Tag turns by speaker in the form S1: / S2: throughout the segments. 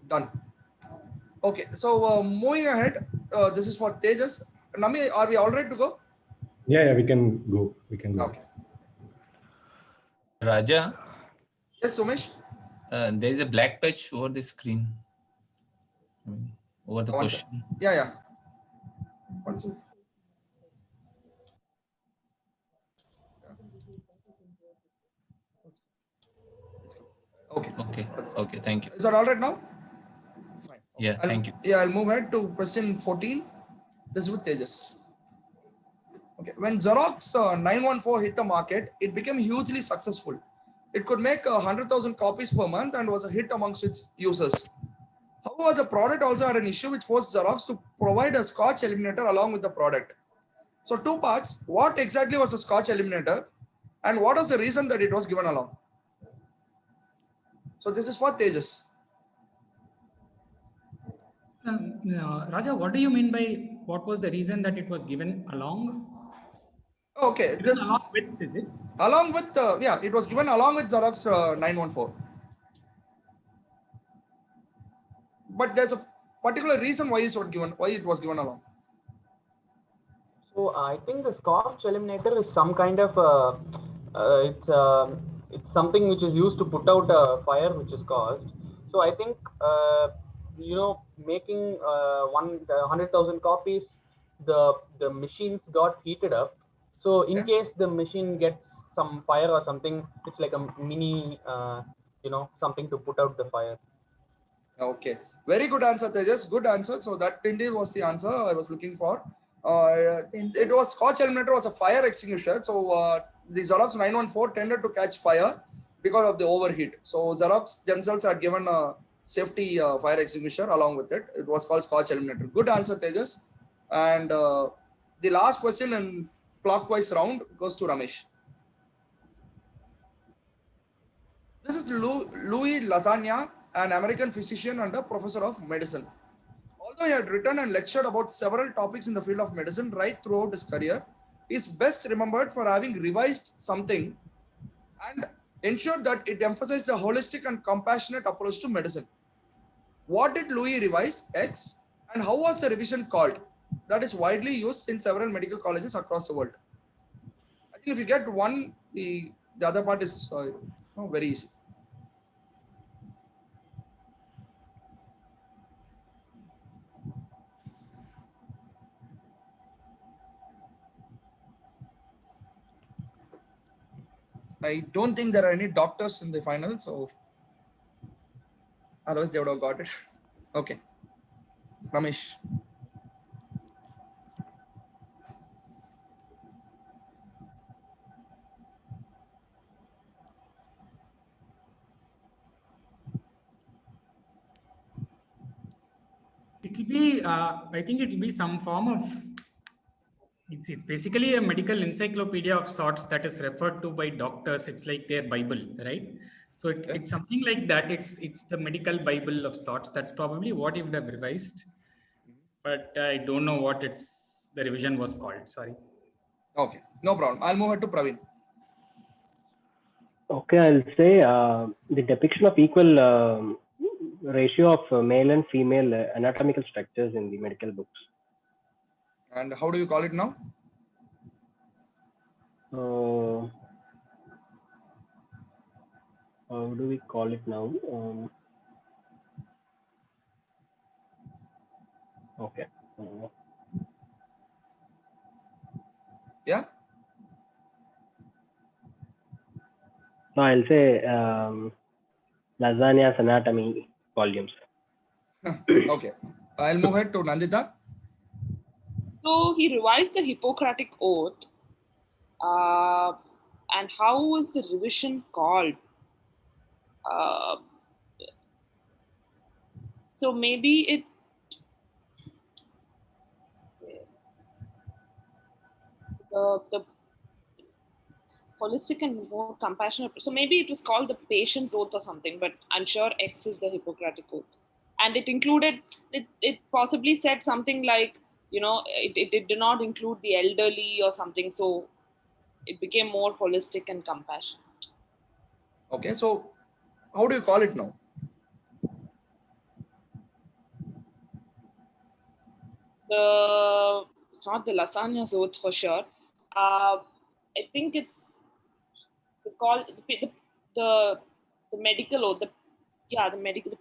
S1: Done. Okay, so moving ahead, this is for Tejas. Nami, are we all right to go?
S2: Yeah, we can go.
S1: Okay.
S3: Raja,
S1: Yes, Umesh.
S3: there is a black patch over the screen, over the question.
S1: Yeah. One second.
S3: Okay, thank you.
S1: Is that all right now? Fine.
S3: Yeah, thank you.
S1: Yeah, I'll move ahead to question 14. This is with Tejas. Okay, when Xerox 914 hit the market, it became hugely successful. It could make 100,000 copies per month and was a hit amongst its users. However, the product also had an issue which forced Xerox to provide a Scotch eliminator along with the product. So two parts, what exactly was the Scotch eliminator and what was the reason that it was given along? So this is for Tejas.
S4: Raja, what do you mean by what was the reason that it was given along?
S1: Okay, this
S4: along with, is it?
S1: Along with, it was given along with Xerox 914. But there's a particular reason why it was given along.
S5: So I think the Scotch eliminator is some kind of it's something which is used to put out a fire which is caused. So I think making 100,000 copies, the machines got heated up. So in case the machine gets some fire or something, it's like a mini something to put out the fire.
S1: Okay, very good answer, Tejas. Good answer. So that indeed was the answer I was looking for. It was Scotch eliminator was a fire extinguisher. So the Xerox 914 tended to catch fire because of the overheat. So Xerox themselves had given a safety fire extinguisher along with it. It was called Scotch eliminator. Good answer, Tejas. And the last question in clockwise round goes to Ramesh. This is Louis Lasagna, an American physician and a professor of medicine. Although he had written and lectured about several topics in the field of medicine right throughout his career, he is best remembered for having revised something and ensured that it emphasized the holistic and compassionate approach to medicine. What did Louis revise? X. And how was the revision called? That is widely used in several medical colleges across the world. I think if you get one, the other part is very easy. I don't think there are any doctors in the final, so otherwise they would have got it. Okay. Ramesh.
S4: It will be, I think it will be some form of, it's basically a medical encyclopedia of sorts that is referred to by doctors. It's like their Bible, right? So it's something like that. It's the medical Bible of sorts. That's probably what he would have revised. But I don't know what the revision was called. Sorry.
S1: Okay, no problem. I'll move it to Praveen.
S6: Okay, I'll say the depiction of equal ratio of male and female anatomical structures in the medical books.
S1: And how do you call it now?
S6: How do we call it now? Okay.
S1: Yeah.
S6: So I'll say Lasagna's anatomy volumes.
S1: Okay. I'll move ahead to Nandita.
S7: So he revised the Hippocratic Oath. And how was the revision called? So maybe the holistic and more compassionate. So maybe it was called the Patient's Oath or something, but I'm sure X is the Hippocratic Oath. And it included, it possibly said something like, it did not include the elderly or something. So it became more holistic and compassionate.
S1: Okay, so how do you call it now?
S7: It's not the lasagna's oath for sure. I think it's the medical oath. The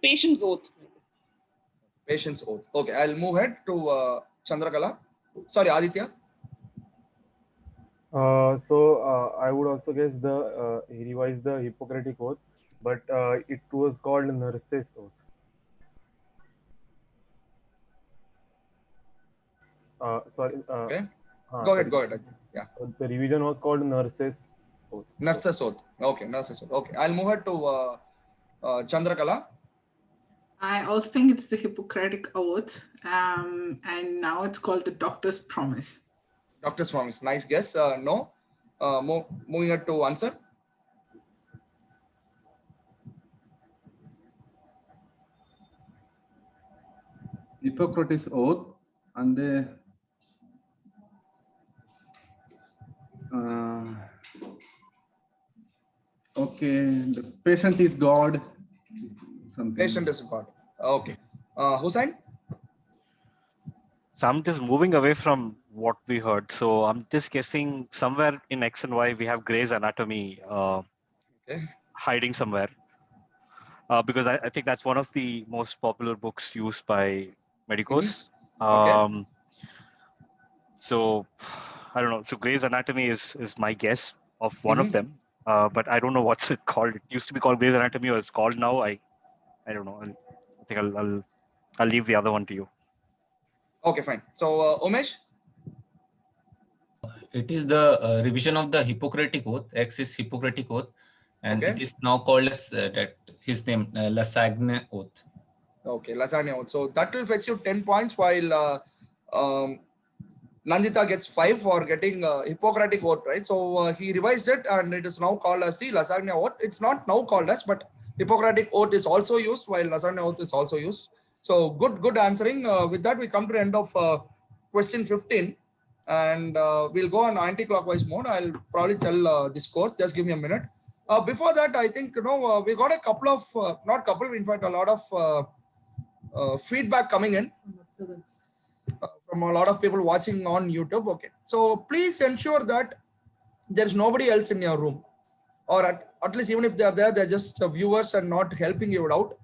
S7: patient's oath.
S1: Patient's oath. Okay, I'll move ahead to Chandrakala. Sorry, Aditya.
S8: I would also guess he revised the Hippocratic Oath, but it was called Nurse's Oath.
S1: Okay. Go ahead. Aditya. Yeah.
S8: The revision was called Nurse's Oath.
S1: Nurse's oath. Okay, nurse's oath. Okay, I'll move ahead to Chandrakala.
S9: I also think it's the Hippocratic Oath, and now it's called the Doctor's Promise.
S1: Doctor's Promise. Nice guess. No. Moving ahead to Ansar.
S10: Hippocrates Oath and okay, the patient is God. Something.
S1: Patient is God. Okay. Hussain.
S11: So I'm just moving away from what we heard. So I'm just guessing somewhere in X and Y we have Grey's Anatomy hiding somewhere. Because I think that's one of the most popular books used by medicos.
S1: Okay.
S11: So I don't know. So Grey's Anatomy is my guess of one of them. But I don't know what's it called. It used to be called Grey's Anatomy, or it's called now. I don't know. I think I'll leave the other one to you.
S1: Okay, fine. So Umesh.
S3: It is the revision of the Hippocratic Oath. X is Hippocratic Oath, and it is now called as his name Lasagna Oath.
S1: Okay, Lasagna Oath. So that will fetch you 10 points, while Nandita gets 5 for getting Hippocratic Oath, right? So he revised it, and it is now called as the Lasagna Oath. It's not now called as, but Hippocratic Oath is also used, while Lasagna Oath is also used. So good answering. With that, we come to the end of question 15, and we'll go on anti-clockwise mode. I'll probably tell the scores. Just give me a minute. Before that, I think we got a couple of in fact a lot of feedback coming in from a lot of people watching on YouTube. Okay, so please ensure that there's nobody else in your room, or at least even if they are there, they're just viewers and not helping you out.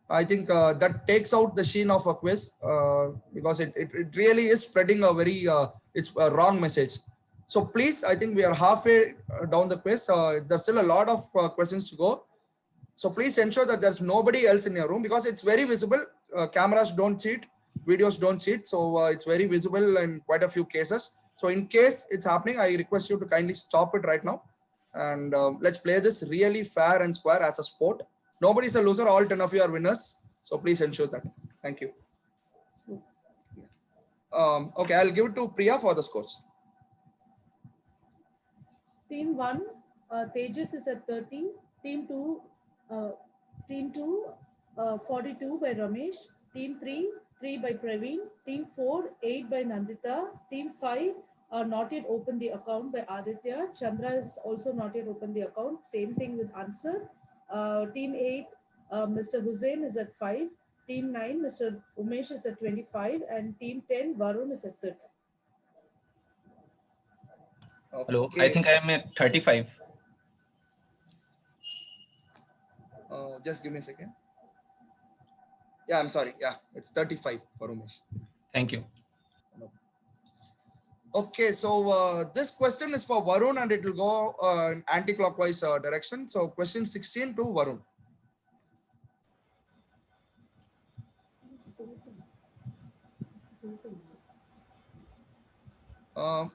S1: I think that takes out the sheen of a quiz, because it really is spreading a very it's a wrong message. So please, I think we are halfway down the quiz. There's still a lot of questions to go. So please ensure that there's nobody else in your room, because it's very visible. Cameras don't cheat, videos don't cheat. So it's very visible in quite a few cases. So in case it's happening, I request you to kindly stop it right now. And let's play this really fair and square as a sport. Nobody's a loser. All 10 of you are winners. So please ensure that. Thank you. Okay, I'll give it to Priya for the scores.
S12: Team 1, Tejas is at 30. Team 2, 42 by Ramesh. Team 3 by Praveen. Team 4, 8 by Nandita. Team 5, not yet opened the account by Aditya. Chandra is also not yet opened the account. Same thing with Ansar. Team 8, Mr. Hussain is at 5. Team 9, Mr. Umesh is at 25. And Team 10, Varun is at 30.
S3: Hello, I think I am at 35.
S1: Just give me a second. Yeah, I'm sorry. Yeah, it's 35 for Umesh.
S3: Thank you.
S1: Okay, so this question is for Varun, and it will go in anti-clockwise direction. So question 16 to Varun.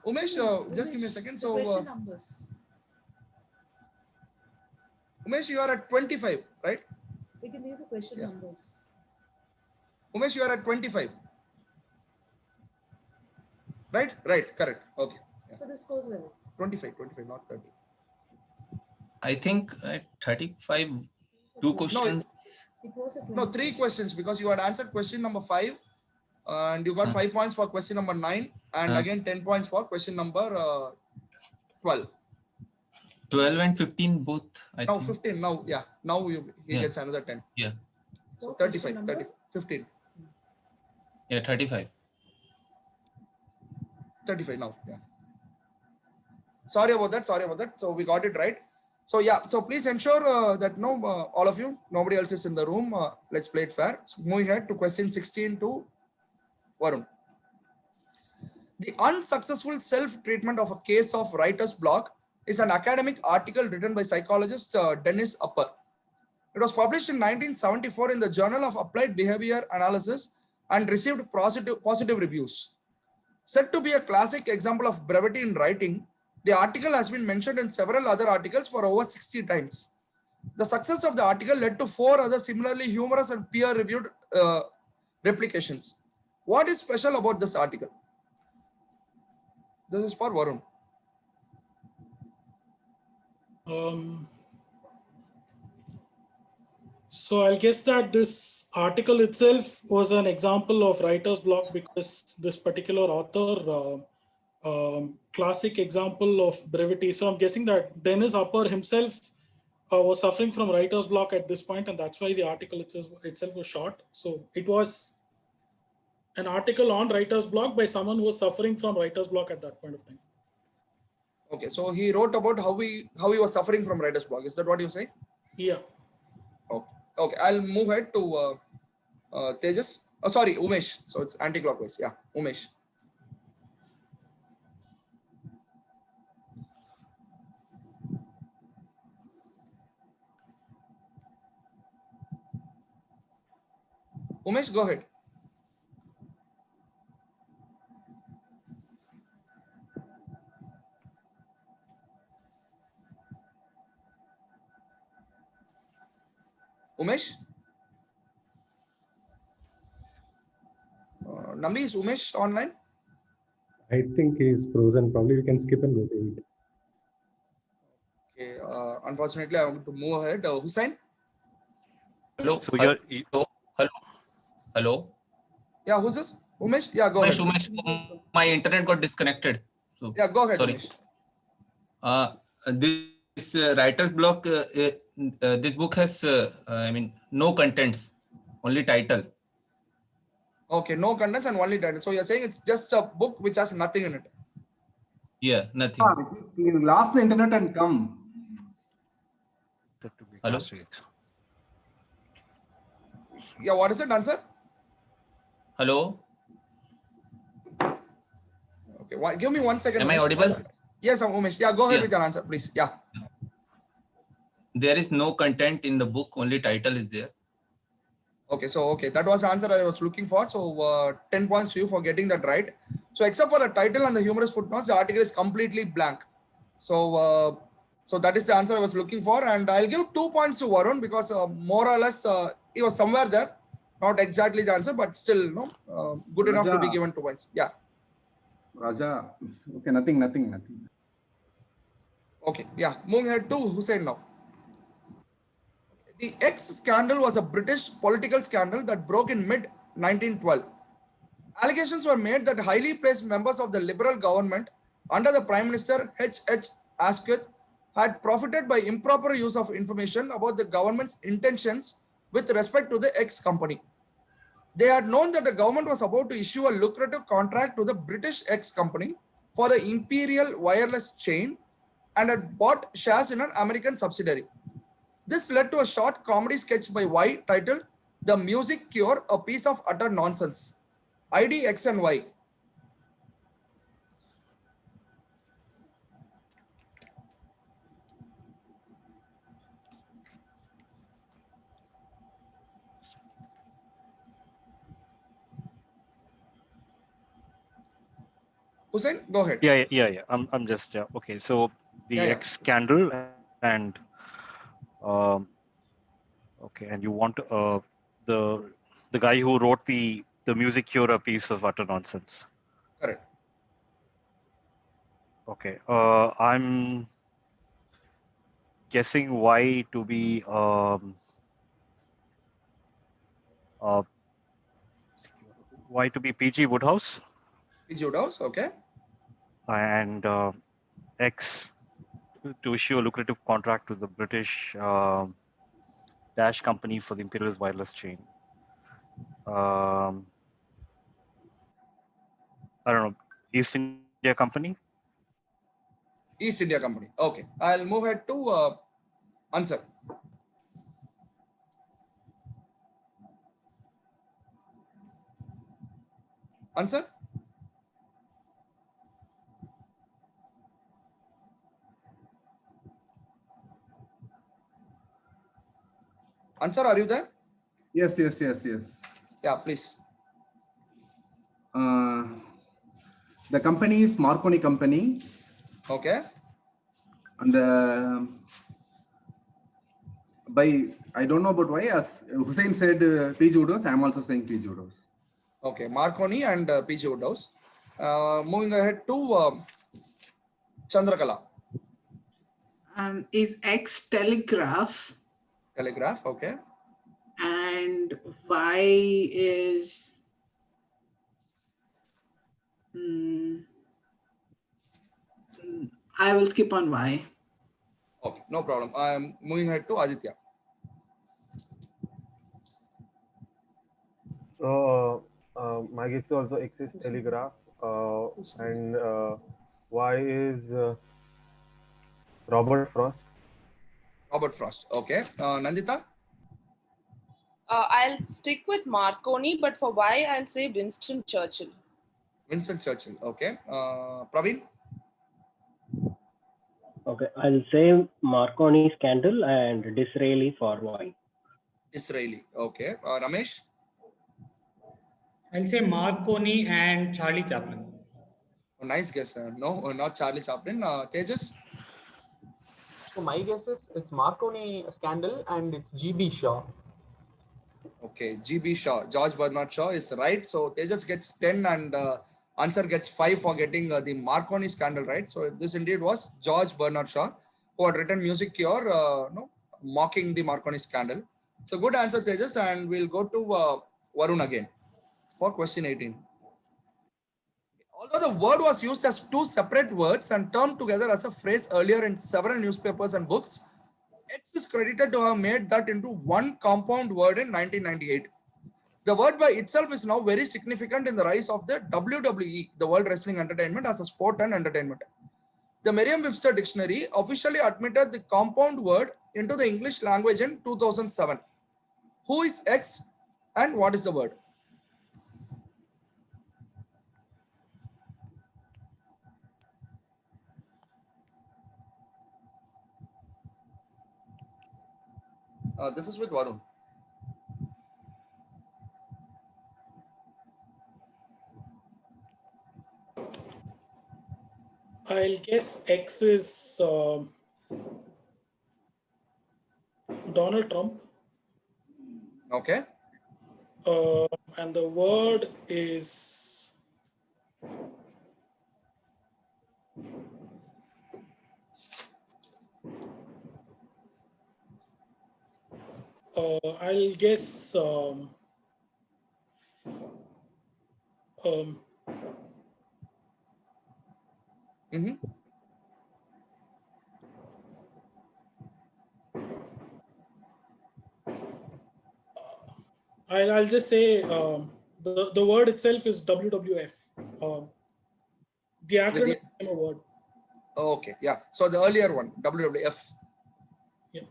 S1: Umesh, just give me a second. So
S12: question numbers.
S1: Umesh, you are at 25, right?
S12: We can use the question numbers.
S1: Umesh, you are at 25. Right, correct. Okay.
S12: Yeah. So this goes well.
S1: 25, not 30.
S3: I think at 35, 2 questions.
S1: No, 3 questions, because you had answered question number 5, and you got 5 points for question number 9, and again 10 points for question number 12.
S3: 12 and 15 both. I think.
S1: 15. Now, yeah. Now he gets another 10.
S3: Yeah.
S1: So 35, 15.
S3: Yeah, 35.
S1: 35 now. Yeah. Sorry about that. Sorry about that. So we got it right. So yeah. So please ensure that all of you, nobody else is in the room. Let's play it fair. So moving ahead to question 16 to Varun. The unsuccessful self-treatment of a case of writer's block is an academic article written by psychologist Dennis Upper. It was published in 1974 in the Journal of Applied Behavior Analysis and received positive reviews. Said to be a classic example of brevity in writing, the article has been mentioned in several other articles for over 60 times. The success of the article led to 4 other similarly humorous and peer-reviewed replications. What is special about this article? This is for Varun.
S13: So I'll guess that this article itself was an example of writer's block because this particular author, classic example of brevity. So I'm guessing that Dennis Upper himself was suffering from writer's block at this point, and that's why the article itself was short. So it was an article on writer's block by someone who was suffering from writer's block at that point of time.
S1: Okay, so he wrote about how he was suffering from writer's block. Is that what you say?
S13: Yeah.
S1: Okay, I'll move ahead to Tejas. Oh, sorry, Umesh. So it's anti-clockwise. Yeah, Umesh. Umesh, go ahead. Umesh? Nambi, is Umesh online?
S2: I think he's frozen. Probably we can skip and go to it.
S1: Okay, unfortunately, I want to move ahead. Hussain?
S3: Hello.
S11: So
S3: Hello.
S1: Yeah, who's this? Umesh? Yeah, go ahead.
S3: Umesh, my internet got disconnected. So,
S1: yeah, go ahead,
S3: sorry.
S1: Umesh.
S3: This writer's block, this book has, no contents, only title.
S1: Okay, no contents and only title. So you're saying it's just a book which has nothing in it.
S3: Yeah, nothing.
S10: You lost the internet and come.
S3: Hello.
S1: Yeah, what is it, Ansar?
S3: Hello.
S1: Okay, give me 1 second.
S3: Am I audible?
S1: Yes, I'm Umesh. Yeah, go ahead with your answer, please. Yeah.
S3: There is no content in the book, only title is there.
S1: Okay, so that was the answer I was looking for. So 10 points to you for getting that right. So except for the title and the humorous footnotes, the article is completely blank. So that is the answer I was looking for, and I'll give 2 points to Varun because more or less he was somewhere there, not exactly the answer, but still good enough to be given 2 points. Yeah.
S10: Raja. Okay, nothing.
S1: Okay, yeah. Moving ahead to Hussain now. The X scandal was a British political scandal that broke in mid-1912. Allegations were made that highly placed members of the Liberal government under the Prime Minister H.H. Asquith had profited by improper use of information about the government's intentions with respect to the X company. They had known that the government was about to issue a lucrative contract to the British X company for the Imperial Wireless chain and had bought shares in an American subsidiary. This led to a short comedy sketch by Y titled The Music Cure, a piece of utter nonsense. ID X and Y. Hussain, go ahead.
S11: Yeah. I'm just okay. So the X scandal and okay, and you want the guy who wrote the music cure, a piece of utter nonsense.
S1: Correct.
S11: Okay. I'm guessing Y to be Y to be PG Woodhouse.
S1: PG Woodhouse, okay.
S11: And X to issue a lucrative contract to the British Dash company for the Imperial Wireless chain. I don't know, East India India Company.
S1: East India Company. Okay. I'll move ahead to Ansar. Ansar? Ansar, are you there?
S10: Yes.
S1: Yeah, please.
S10: The company is Marconi Company.
S1: Okay.
S10: And I don't know about why, as Hussain said PG Woodhouse, I'm also saying PG Woodhouse.
S1: Okay, Marconi and PG Woodhouse. Moving ahead to Chandrakala.
S9: Is X Telegraph.
S1: Telegraph, okay.
S9: And Y is I will skip on Y.
S1: Okay, no problem. I'm moving ahead to Aditya.
S8: My guess is also X is Telegraph, and Y is Robert Frost.
S1: Robert Frost, okay. Nandita?
S7: I'll stick with Marconi, but for Y, I'll say Winston Churchill.
S1: Winston Churchill, okay. Praveen?
S6: Okay, I'll say Marconi Scandal and Disraeli for Y.
S1: Disraeli, okay. Ramesh?
S4: I'll say Marconi and Charlie Chaplin.
S1: Oh, nice guess. No, not Charlie Chaplin. Tejas?
S5: So my guess is it's Marconi Scandal and it's GB Shaw.
S1: Okay, GB Shaw. George Bernard Shaw is right. So Tejas gets 10 and Ansar gets 5 for getting the Marconi Scandal right. So this indeed was George Bernard Shaw, who had written Music Cure, mocking the Marconi Scandal. So good answer, Tejas, and we'll go to Varun again for question 18. Although the word was used as two separate words and termed together as a phrase earlier in several newspapers and books, X is credited to have made that into one compound word in 1998. The word by itself is now very significant in the rise of the WWE, the World Wrestling Entertainment, as a sport and entertainment. The Merriam-Webster Dictionary officially admitted the compound word into the English language in 2007. Who is X and what is the word? This is with Varun.
S13: I'll guess X is Donald Trump.
S1: Okay.
S13: And the word is I'll guess I'll just say the word itself is WWF. The acronym is a word.
S1: Okay, yeah. So the earlier one, WWF.
S13: Yeah.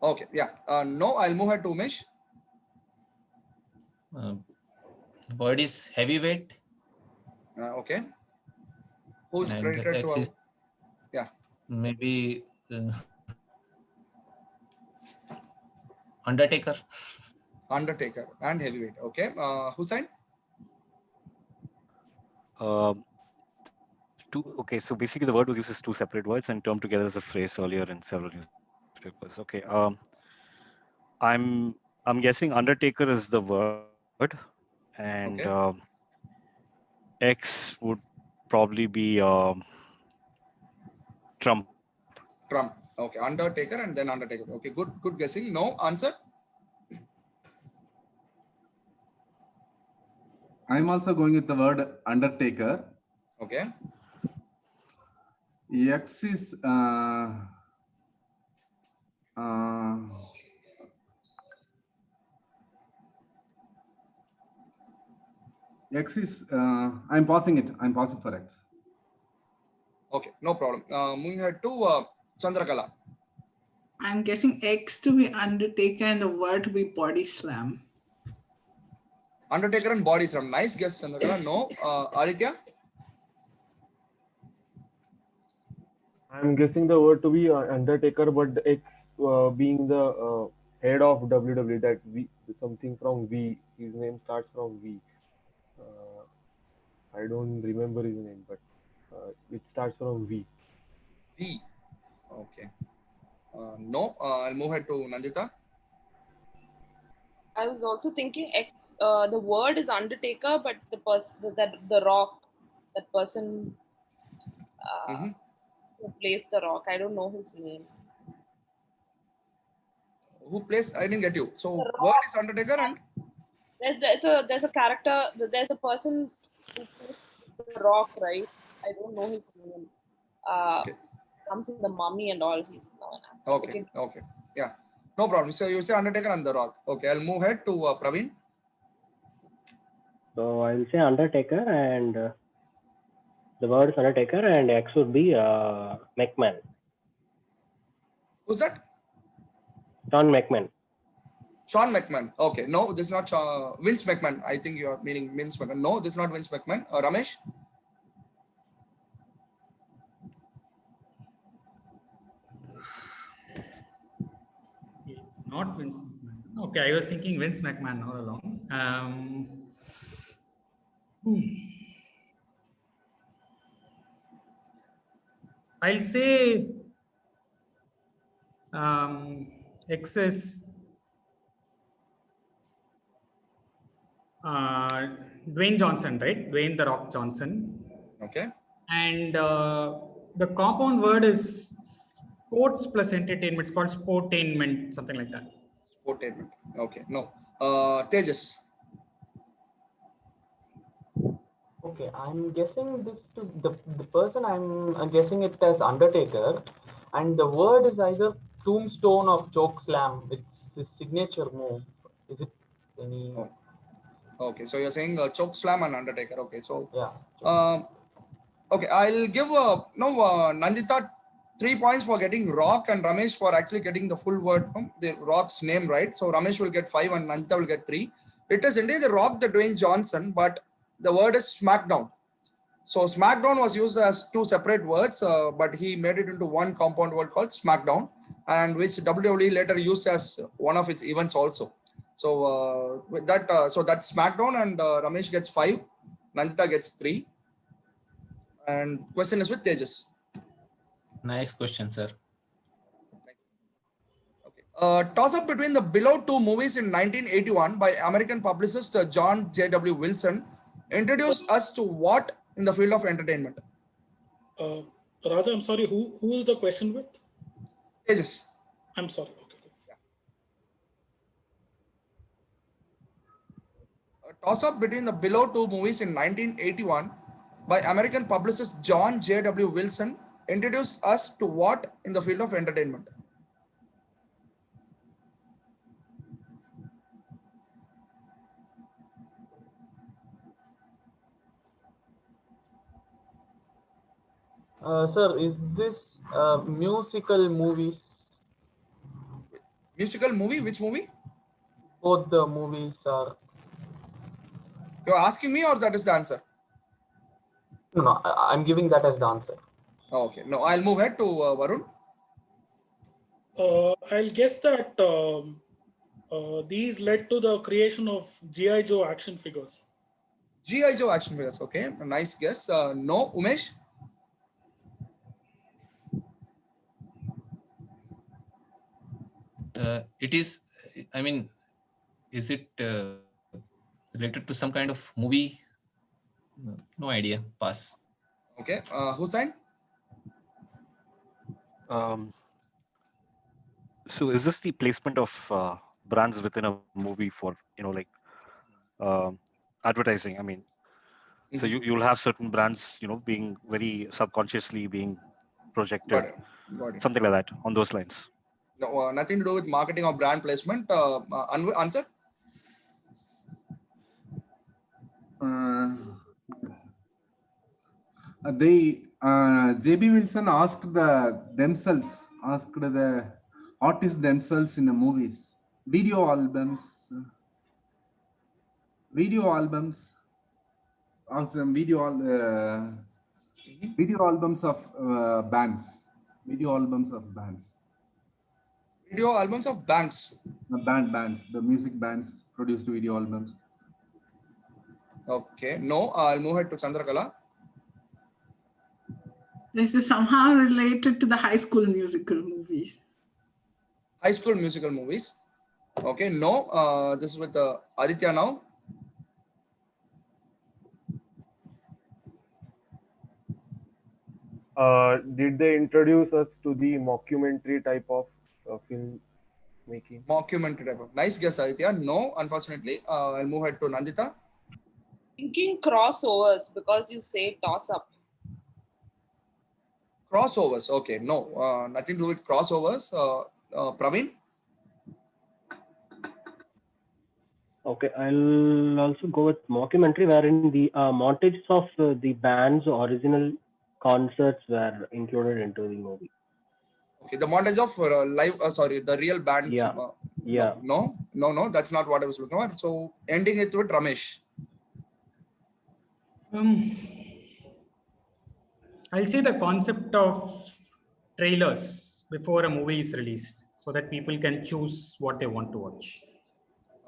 S1: Okay, yeah. No, I'll move ahead to Umesh.
S3: Word is heavyweight.
S1: Okay. Who's
S3: And
S1: credited
S3: X
S1: to
S3: is
S1: yeah.
S3: Maybe Undertaker.
S1: Undertaker and heavyweight. Okay. Hussain?
S11: Okay, so basically the word was used as two separate words and termed together as a phrase earlier in several newspapers. Okay, I'm guessing Undertaker is the word, and
S1: okay.
S11: X would probably be Trump.
S1: Trump. Okay, Undertaker and then Undertaker. Okay, good guessing. No answer.
S10: I'm also going with the word Undertaker.
S1: Okay.
S10: X is X is I'm passing it. I'm passing for X.
S1: Okay, no problem. Moving ahead to Chandrakala.
S9: I'm guessing X to be Undertaker and the word to be body slam.
S1: Undertaker and body slam. Nice guess, Chandrakala. No. Aditya?
S8: I'm guessing the word to be Undertaker, but the X being the head of WWE, that V, something from V. His name starts from V. I don't remember his name, but it starts from V.
S1: V. Okay. No. I'll move ahead to Nandita.
S7: I was also thinking X. The word is Undertaker, but the person the Rock, that person who plays the Rock. I don't know his name.
S1: Who plays? I didn't get you. So word is Undertaker and
S7: There's a character. There's a person who plays the Rock, right? I don't know his name. Comes in the Mummy and all. He's no.
S1: Okay. Yeah. No problem. So you say Undertaker and The Rock. Okay. I'll move ahead to Praveen.
S6: So I'll say Undertaker, and the word is Undertaker, and X would be McMahon.
S1: Who's that?
S6: Sean McMahon.
S1: Sean McMahon. Okay. No, this is not Vince McMahon. I think you are meaning Vince McMahon. No, this is not Vince McMahon. Ramesh?
S4: It's not Vince McMahon. Okay, I was thinking Vince McMahon all along. I'll say X is Dwayne Johnson, right? Dwayne the Rock Johnson.
S1: Okay.
S4: And the compound word is sports plus entertainment. It's called sportainment, something like that.
S1: Sportainment. Okay. No. Tejas.
S5: Okay, I'm guessing this to the person. I'm guessing it as Undertaker, and the word is either tombstone or choke slam. It's his signature move. Is it any?
S1: Oh. Okay, so you're saying choke slam and Undertaker. Okay, so
S5: yeah.
S1: Okay, I'll give Nandita 3 points for getting Rock and Ramesh for actually getting the full word, the Rock's name right. So Ramesh will get 5 and Nandita will get 3. It is indeed the Rock, the Dwayne Johnson, but the word is SmackDown. So SmackDown was used as 2 separate words, but he made it into one compound word called SmackDown, and which WWE later used as one of its events also. So with that, so that's SmackDown, and Ramesh gets 5, Nandita gets 3. And question is with Tejas.
S3: Nice question, sir.
S1: Toss up between the below 2 movies in 1981 by American publicist John J.W. Wilson introduced us to what in the field of entertainment?
S13: Raja, I'm sorry, who is the question with?
S1: Tejas.
S13: I'm sorry. Okay.
S1: Toss up between the below 2 movies in 1981 by American publicist John J.W. Wilson introduced us to what in the field of entertainment?
S5: Sir, is this musical movies?
S1: Musical movie? Which movie?
S5: Both the movies are.
S1: You're asking me, or that is the answer?
S5: No, I'm giving that as the answer.
S1: Okay. No, I'll move ahead to Varun.
S13: I'll guess that these led to the creation of G.I. Joe action figures.
S1: G.I. Joe action figures. Okay. A nice guess. No, Umesh?
S3: It is, I mean, is it related to some kind of movie? No idea. Pass.
S1: Okay. Hussain?
S11: So is this the placement of brands within a movie for, advertising? I mean, so you'll have certain brands, being very subconsciously being projected,
S1: Got it.
S11: something like that, on those lines.
S1: No, nothing to do with marketing or brand placement. Answer?
S10: J.B. Wilson asked the artists themselves in the movies, video albums, or some video albums of bands, video albums of bands.
S1: Video albums of bands.
S10: Bands, the music bands produced video albums.
S1: Okay, no, I'll move ahead to Chandrakala.
S9: This is somehow related to the High School Musical movies.
S1: High School Musical movies. Okay, no, this is with Aditya now.
S8: Did they introduce us to the mockumentary type of film making?
S1: Mockumentary type of. Nice guess, Aditya. No, unfortunately. I'll move ahead to Nandita.
S7: Thinking crossovers because you say toss up.
S1: Crossovers. Okay, no, nothing to do with crossovers. Praveen.
S6: Okay, I'll also go with mockumentary, wherein the montages of the band's original concerts were included into the movie.
S1: Okay, the montage of the real bands.
S6: Yeah. Yeah.
S1: No, that's not what I was looking at. So ending it with Ramesh.
S4: I'll say the concept of trailers before a movie is released so that people can choose what they want to watch.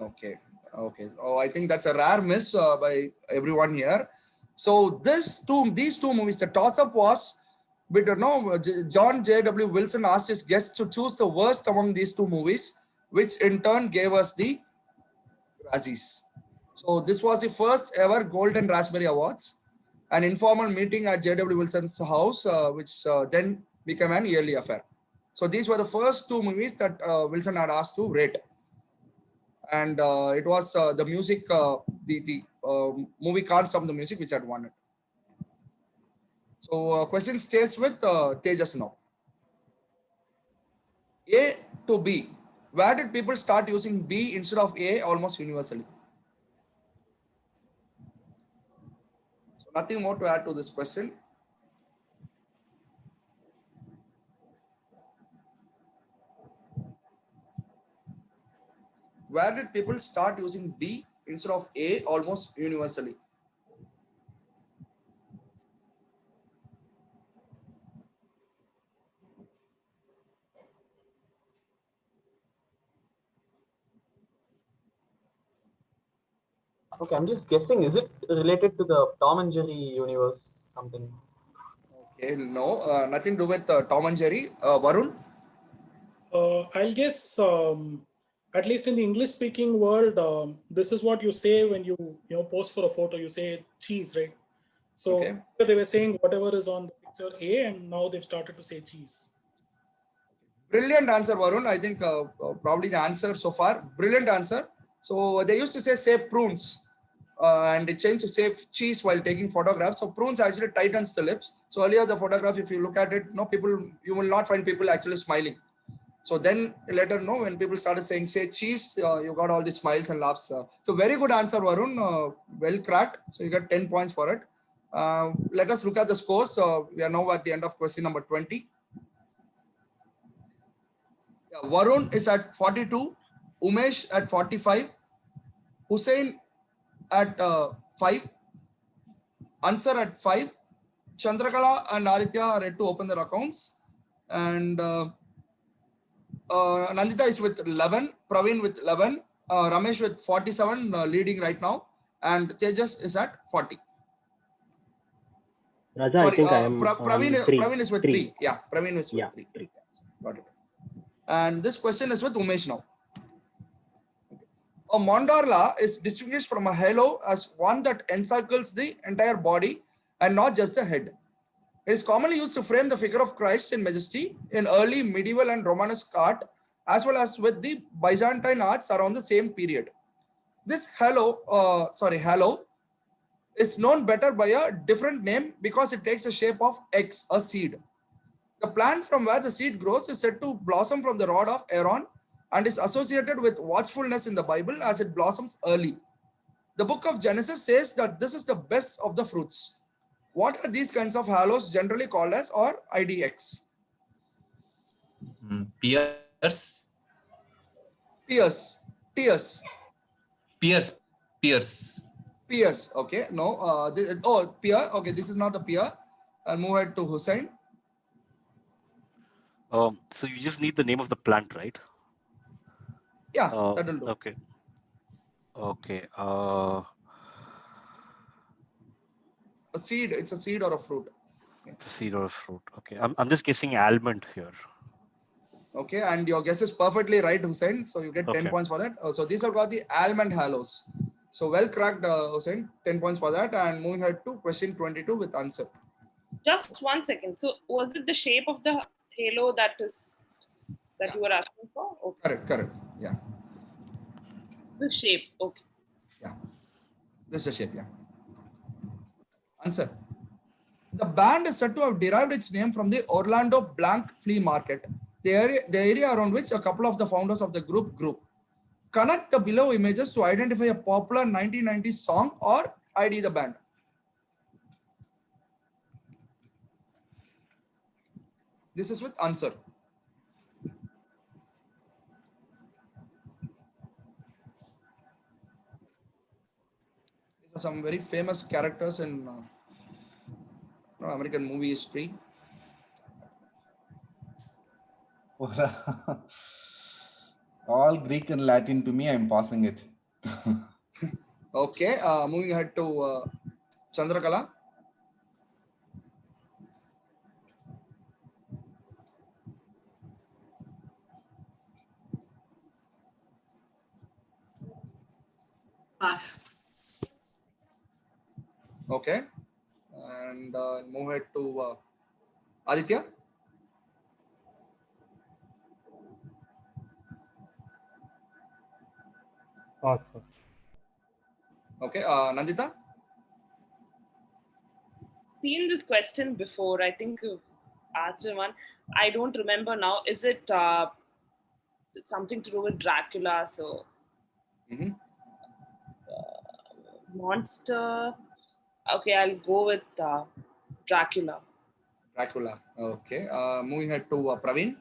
S1: Okay. Oh, I think that's a rare miss by everyone here. So these two movies, the toss-up was, John J.W. Wilson asked his guests to choose the worst among these two movies, which in turn gave us the Razzies. So this was the first ever Golden Raspberry Awards, an informal meeting at J.W. Wilson's house, which then became an yearly affair. So these were the first two movies that Wilson had asked to rate. And it was the music, the movie Can't Stop the Music, which had won it. So question stays with Tejas now. A to B. Where did people start using B instead of A almost universally? So nothing more to add to this question. Where did people start using B instead of A almost universally?
S5: Okay, I'm just guessing. Is it related to the Tom and Jerry universe? Something?
S1: Okay, no, nothing to do with Tom and Jerry. Varun?
S13: I'll guess, at least in the English-speaking world, this is what you say when you post for a photo. You say cheese, right? So
S1: okay.
S13: They were saying whatever is on the picture A, and now they've started to say cheese.
S1: Brilliant answer, Varun. I think probably the answer so far. Brilliant answer. So they used to say prunes, and it changed to say cheese while taking photographs. So prunes actually tightens the lips. So earlier the photograph, if you look at it, you will not find people actually smiling. So then later, when people started saying say cheese, you got all the smiles and laughs. So very good answer, Varun. Well cracked. So you got 10 points for it. Let us look at the scores. We are now at the end of question number 20. Yeah, Varun is at 42, Umesh at 45, Hussain at 5, Ansar at 5, Chandrakala and Aditya are ready to open their accounts, and Nandita is with 11, Praveen with 11, Ramesh with 47, leading right now, and Tejas is at 40.
S6: Raja,
S1: Sorry,
S6: I think I am
S1: Praveen is with 3. Yeah, Praveen is with 3.
S6: 3.
S1: Got it. And this question is with Umesh now. A mandala is distinguished from a halo as one that encircles the entire body and not just the head. It is commonly used to frame the figure of Christ in majesty in early medieval and Romanesque art, as well as with the Byzantine arts around the same period. This halo is known better by a different name because it takes the shape of X, a seed. The plant from where the seed grows is said to blossom from the rod of Aaron and is associated with watchfulness in the Bible as it blossoms early. The book of Genesis says that this is the best of the fruits. What are these kinds of halos generally called as or IDX?
S3: Peers.
S1: Peers. Tears.
S3: Peers. Peers.
S1: Peers. Okay. No. Peer. Okay. This is not a peer. I'll move ahead to Hussain.
S11: So you just need the name of the plant, right?
S1: Yeah, that will do.
S11: Okay. Okay.
S1: A seed. It's a seed or a fruit.
S11: It's a seed or a fruit. Okay. I'm just guessing almond here.
S1: Okay, and your guess is perfectly right, Hussain. So you get 10 points for that. So these are called the almond halos. So well cracked, Hussain. 10 points for that. And moving ahead to question 22 with Ansar.
S7: Just 1 second. So was it the shape of the halo that you were asking for? Okay.
S1: Correct. Yeah.
S7: The shape. Okay.
S1: Yeah. This is the shape. Yeah. Answer. The band is said to have derived its name from the Orlando Blank Flea Market, the area around which a couple of the founders of the group. Connect the below images to identify a popular 1990s song or ID the band. This is with Ansar. These are some very famous characters in American movie history.
S10: All Greek and Latin to me, I'm passing it.
S1: Okay, moving ahead to Chandrakala.
S9: Pass.
S1: Okay, and move ahead to Aditya.
S5: Pass.
S1: Okay, Nandita.
S7: Seen this question before. I think you've asked one. I don't remember now. Is it something to do with Dracula? So monster. Okay, I'll go with Dracula.
S1: Okay. Moving ahead to Praveen.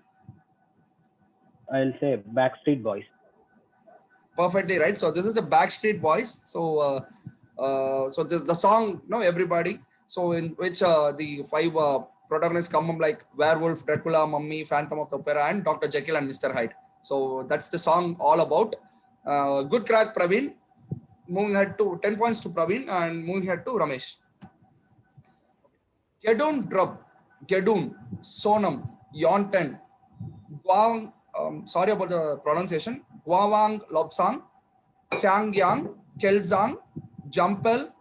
S6: I'll say Backstreet Boys.
S1: Perfectly right. So this is the Backstreet Boys. So the song, everybody. So in which the 5 protagonists come up like Werewolf, Dracula, Mummy, Phantom of the Opera, and Dr. Jekyll and Mr. Hyde. So that's the song all about. Good crack, Praveen. Moving ahead to 10 points to Praveen and moving ahead to Ramesh. Gedun Drub, Gedun, Sonam, Yonten, Guang, sorry about the pronunciation, Guawang Lobsang, Changyang, Kelzang, Jumpel,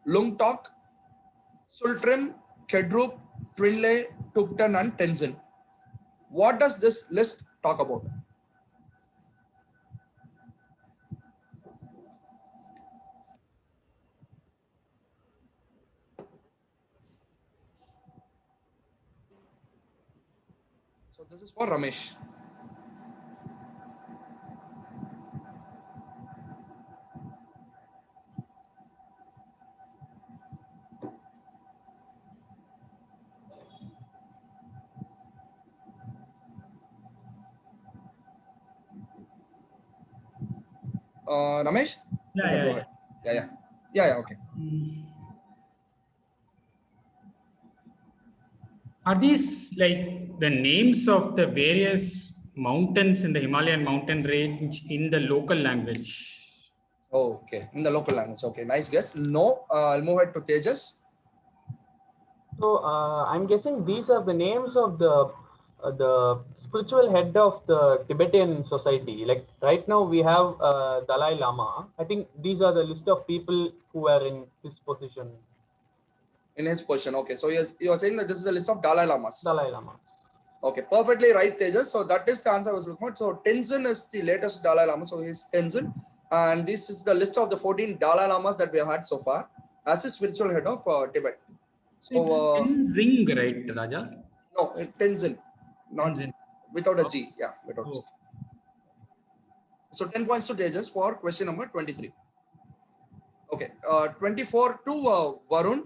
S1: Lungtok, Sultrim, Kedrup, Twinley, Tupten, and Tenzin. What does this list talk about? So this is for Ramesh. Ramesh? Yeah, okay.
S4: Are these like the names of the various mountains in the Himalayan mountain range in the local language?
S1: Oh, okay. In the local language. Okay, nice guess. No, I'll move ahead to Tejas.
S5: So I'm guessing these are the names of the spiritual head of the Tibetan society. Like right now we have Dalai Lama. I think these are the list of people who are in this position.
S1: In his position. Okay, so you're saying that this is a list of Dalai Lamas.
S5: Dalai Lama.
S1: Okay, perfectly right, Tejas. So that is the answer I was looking for. So Tenzin is the latest Dalai Lama. So he's Tenzin. And this is the list of the 14 Dalai Lamas that we have had so far as the spiritual head of Tibet. So
S4: Tenzing, right, Raja?
S1: No, Tenzin. Not
S4: Tenzin.
S1: Without a G. Yeah, without a G. So 10 points to Tejas for question number 23. Okay, 24 to Varun.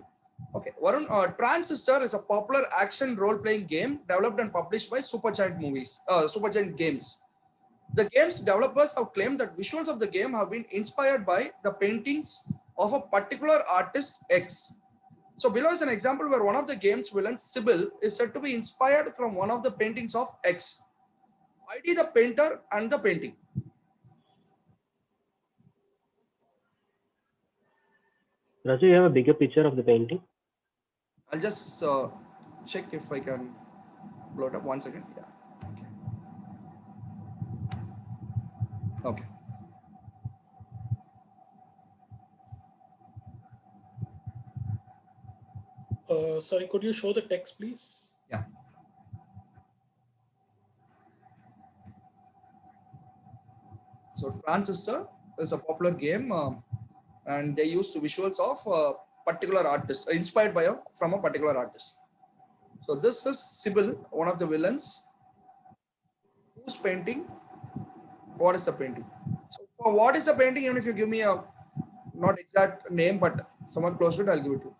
S1: Okay, Varun, Transistor is a popular action role-playing game developed and published by Supergiant Games. The game's developers have claimed that visuals of the game have been inspired by the paintings of a particular artist X. So below is an example where one of the game's villains, Sybil, is said to be inspired from one of the paintings of X. ID the painter and the painting.
S6: Raju, you have a bigger picture of the painting?
S1: I'll just check if I can blow it up. 1 second. Yeah. Okay.
S13: Sorry, could you show the text, please?
S1: Yeah. So Transistor is a popular game, and they used visuals of a particular artist, inspired by from a particular artist. So this is Sybil, one of the villains. Who's painting? What is the painting? So for what is the painting, even if you give me a not exact name, but somewhat close to it, I'll give it to you.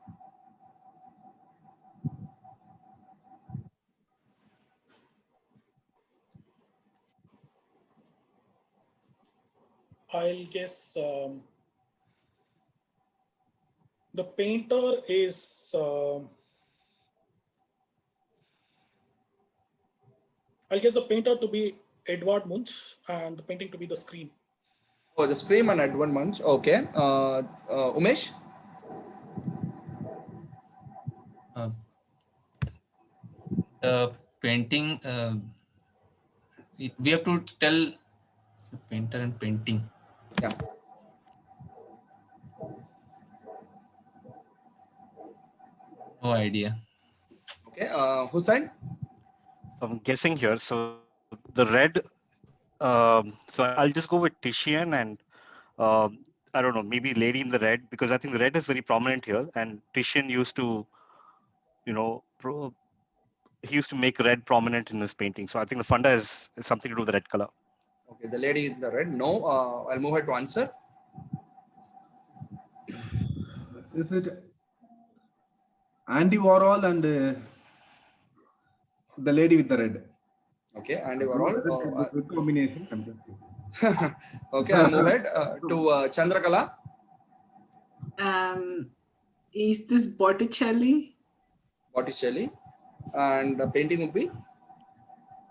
S13: I'll guess the painter is I'll guess the painter to be Edward Munch and the painting to be the Scream.
S1: Oh, the Scream and Edward Munch. Okay. Umesh?
S3: The painting, we have to tell the painter and painting.
S1: Yeah.
S3: No idea.
S1: Okay. Hussain?
S11: So I'm guessing here. So the red. So I'll just go with Titian and I don't know, maybe Lady in the Red, because I think the red is very prominent here, and Titian used to, you know, he used to make red prominent in his painting. So I think the funda is something to do with the red color.
S1: Okay, the lady in the red. No, I'll move her to answer.
S10: Is it Andy Warhol and the lady with the red?
S1: Okay, Andy Warhol.
S10: Good combination. I'm just
S1: okay, I'll move ahead to Chandrakala.
S9: Is this Botticelli?
S1: Botticelli. And the painting would be?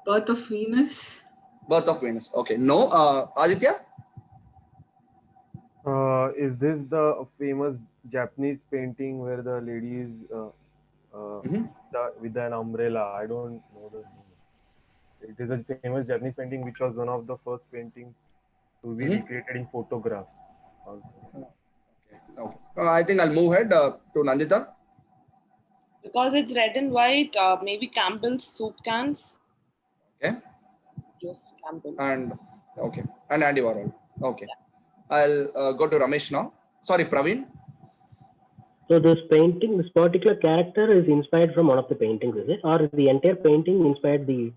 S9: Birth of Venus.
S1: Birth of Venus. Okay. No. Aditya?
S8: Is this the famous Japanese painting where the lady is with an umbrella? I don't know the name. It is a famous Japanese painting which was one of the first paintings to be recreated in photographs. Also.
S1: Okay. I think I'll move ahead to Nandita.
S7: Because it's red and white, maybe Campbell's soup cans.
S1: Okay.
S7: Joseph Campbell.
S1: And okay. And Andy Warhol. Okay. Yeah. I'll go to Ramesh now. Sorry, Praveen.
S6: So this painting, this particular character is inspired from one of the paintings, is it? Or the entire painting inspired the...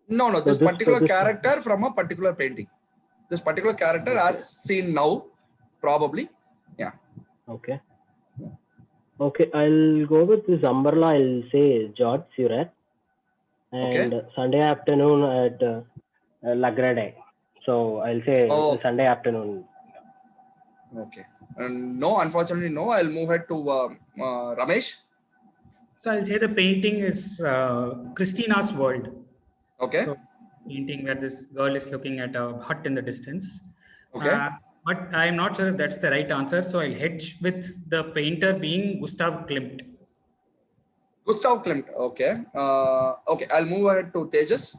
S1: No, no. This particular character from a particular painting. This particular character as seen now, probably. Yeah.
S6: Okay. Okay, I'll go with this umbrella. I'll say George Seurat. And Sunday afternoon at Lagrade. So I'll say Sunday afternoon.
S1: Okay. And no, unfortunately, no. I'll move ahead to Ramesh.
S4: So I'll say the painting is Christina's World.
S1: Okay.
S4: So painting where this girl is looking at a hut in the distance.
S1: Okay.
S4: But I'm not sure if that's the right answer. So I'll hedge with the painter being Gustav Klimt.
S1: Gustav Klimt. Okay. Okay. I'll move ahead to Tejas.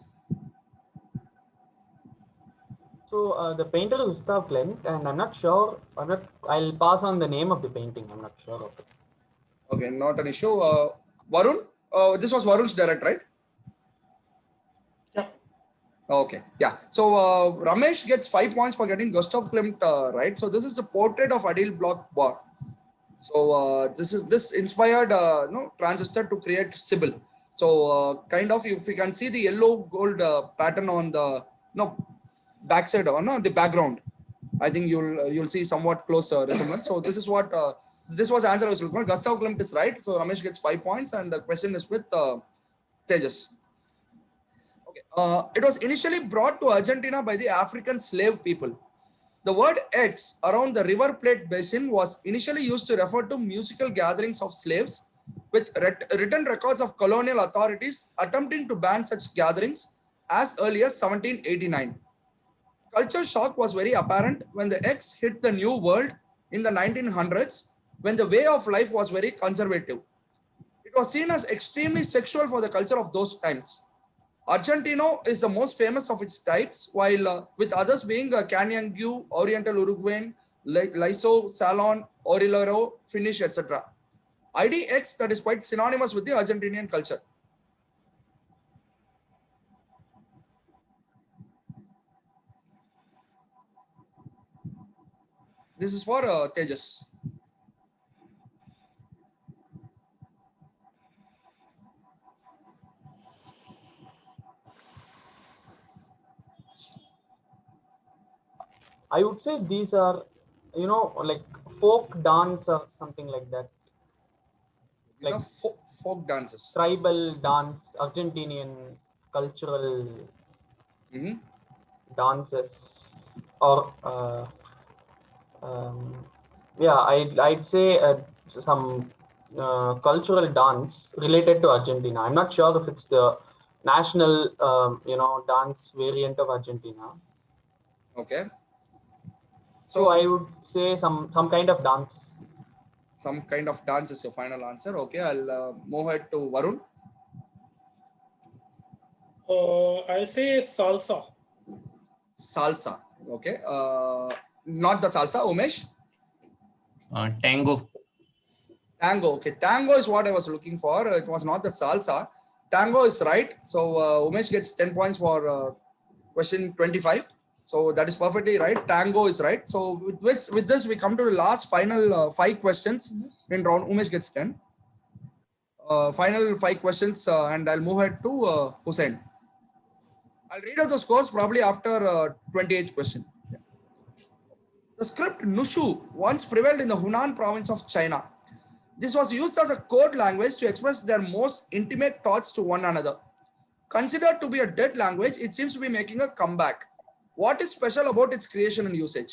S5: So the painter is Gustav Klimt, and I'm not sure. I'll pass on the name of the painting. I'm not sure of it.
S1: Okay, not an issue. Varun. This was Varun's direct, right?
S13: Yeah.
S1: Okay. Yeah. So Ramesh gets 5 points for getting Gustav Klimt right. So this is the portrait of Adil Bloch Bar. So this inspired Transistor to create Sybil. So kind of, if you can see the yellow gold pattern on the backside or the background, I think you'll see somewhat close resemblance. So this is what This was the answer I was looking for. Gustav Klimt is right. So Ramesh gets 5 points, and the question is with Tejas. Okay. It was initially brought to Argentina by the African slave people. The word X around the River Plate basin was initially used to refer to musical gatherings of slaves, with written records of colonial authorities attempting to ban such gatherings as early as 1789. Culture shock was very apparent when the X hit the New World in the 1900s, when the way of life was very conservative. It was seen as extremely sexual for the culture of those times. Argentino is the most famous of its types, while with others being Canyangu, Oriental Uruguayan, Liso, Salon, Orilero, Finnish, etc. IDX that is quite synonymous with the Argentinian culture. This is for Tejas.
S5: I would say these are, like folk dance or something like that.
S1: These are folk dances.
S5: Tribal dance, Argentinian cultural dances, or yeah, I'd say some cultural dance related to Argentina. I'm not sure if it's the national, dance variant of Argentina.
S1: Okay.
S5: So I would say some kind of dance.
S1: Some kind of dance is your final answer. Okay, I'll move ahead to Varun.
S13: I'll say salsa.
S1: Salsa. Okay. Not the salsa. Umesh?
S3: Tango.
S1: Tango. Okay. Tango is what I was looking for. It was not the salsa. Tango is right. So Umesh gets 10 points for question 25. So that is perfectly right. Tango is right. So with this, we come to the last final 5 questions in round. Umesh gets 10. Final 5 questions, and I'll move ahead to Hussain. I'll read out the scores probably after 28th question. Yeah. The script Nushu once prevailed in the Hunan province of China. This was used as a code language to express their most intimate thoughts to one another. Considered to be a dead language, it seems to be making a comeback. What is special about its creation and usage?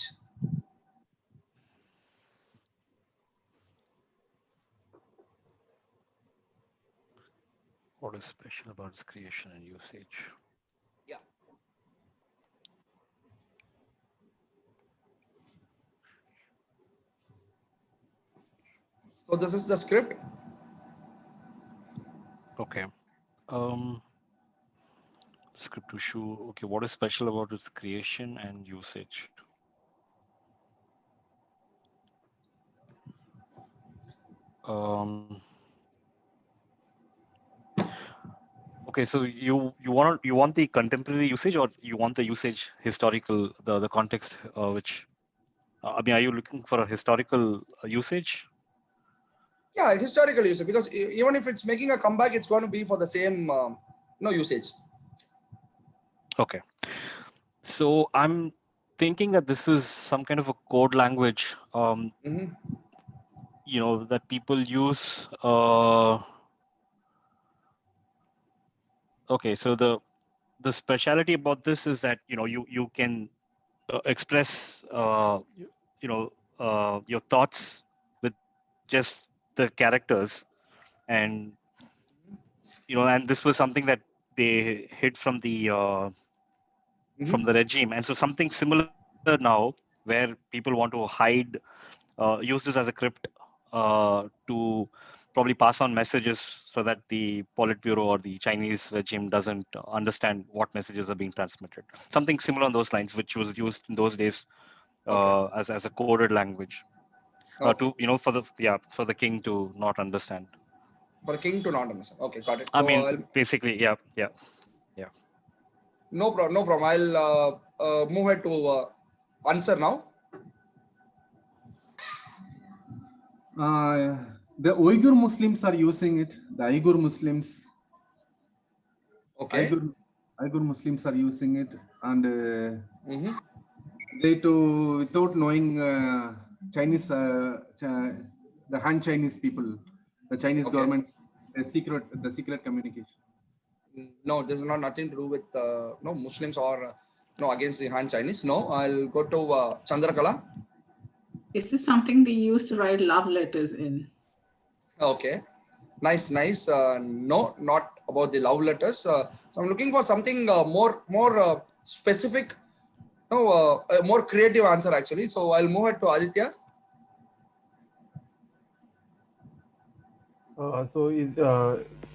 S11: What is special about its creation and usage?
S1: Yeah. So this is the script.
S11: Okay. Script to show. Okay, what is special about its creation and usage? Okay, so you want the contemporary usage, or you want the usage historical, the context, which I mean, are you looking for a historical usage?
S1: Yeah, historical usage, because even if it's making a comeback, it's going to be for the same usage.
S11: Okay, so I'm thinking that this is some kind of a code language, that people use. Okay, so the speciality about this is that you can express your thoughts with just the characters, and and this was something that they hid from the regime, and so something similar now, where people want to hide, use this as a crypt to probably pass on messages so that the Politburo or the Chinese regime doesn't understand what messages are being transmitted. Something similar on those lines, which was used in those days as a coded language, to for the king to not understand.
S1: For the king to not understand. Okay, got it.
S11: So, I
S1: So
S11: mean, basically, yeah.
S1: No problem. I'll move ahead to Ansar now.
S10: The Uyghur Muslims are using it. The Uyghur Muslims.
S1: Okay.
S10: Uyghur Muslims are using it, and they too, without knowing Chinese, the the Han Chinese people, the Chinese government, the secret communication.
S1: No, this is not nothing to do with no Muslims or no against the Han Chinese. No, I'll go to Chandrakala.
S9: Is this something they used to write love letters in?
S1: Okay, nice. No, not about the love letters. So I'm looking for something more specific, no, a more creative answer actually. So I'll move it to Aditya.
S8: So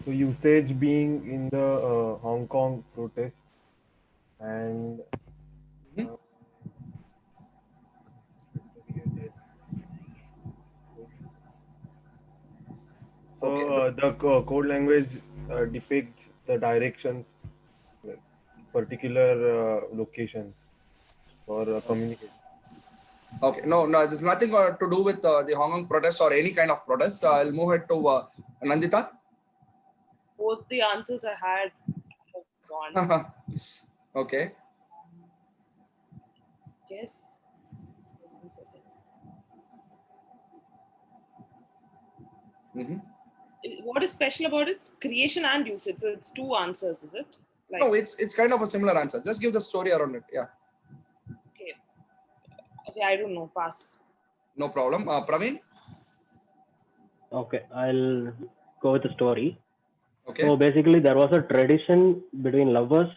S8: usage being in the Hong Kong protest and the code language depicts the directions, particular locations for communication.
S1: Okay, no, there's nothing to do with the Hong Kong protest or any kind of protest. I'll move it to Nandita.
S7: Both the answers I had have gone.
S1: Okay.
S7: Yes. What is special about it? It's creation and usage. So it's two answers, is it? Like,
S1: no, it's kind of a similar answer. Just give the story around it. Yeah.
S7: Okay, I don't know. Pass.
S1: No problem. Praveen?
S6: Okay, I'll go with the story.
S1: Okay.
S6: So basically, there was a tradition between lovers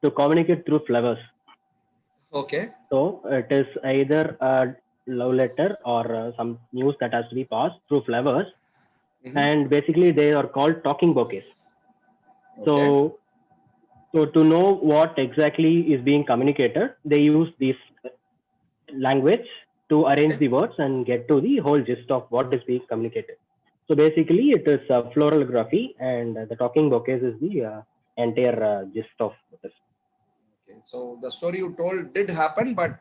S6: to communicate through flowers.
S1: Okay.
S6: So it is either a love letter or some news that has to be passed through flowers. And basically, they are called talking bouquets. So to know what exactly is being communicated, they use this language to arrange the words and get to the whole gist of what is being communicated. So basically, it is floralgraphy, and the talking bouquets is the entire gist of this.
S1: Okay, so the story you told did happen, but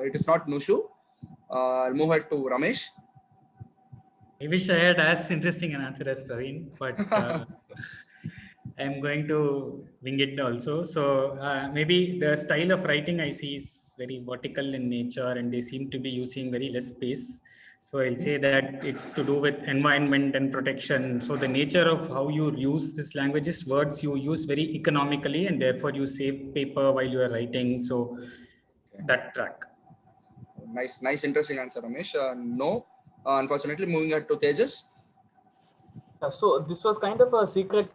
S1: it is not Nushu. I'll move it to Ramesh.
S4: I wish I had as interesting an answer as Praveen, but I'm going to wing it also. So maybe the style of writing I see is very vertical in nature, and they seem to be using very less space. So I'll say that it's to do with environment and protection. So the nature of how you use this language is words you use very economically, and therefore you save paper while you are writing. So that track.
S1: Nice, interesting answer, Ramesh. No, unfortunately, moving it to Tejas.
S5: So this was kind of a secret,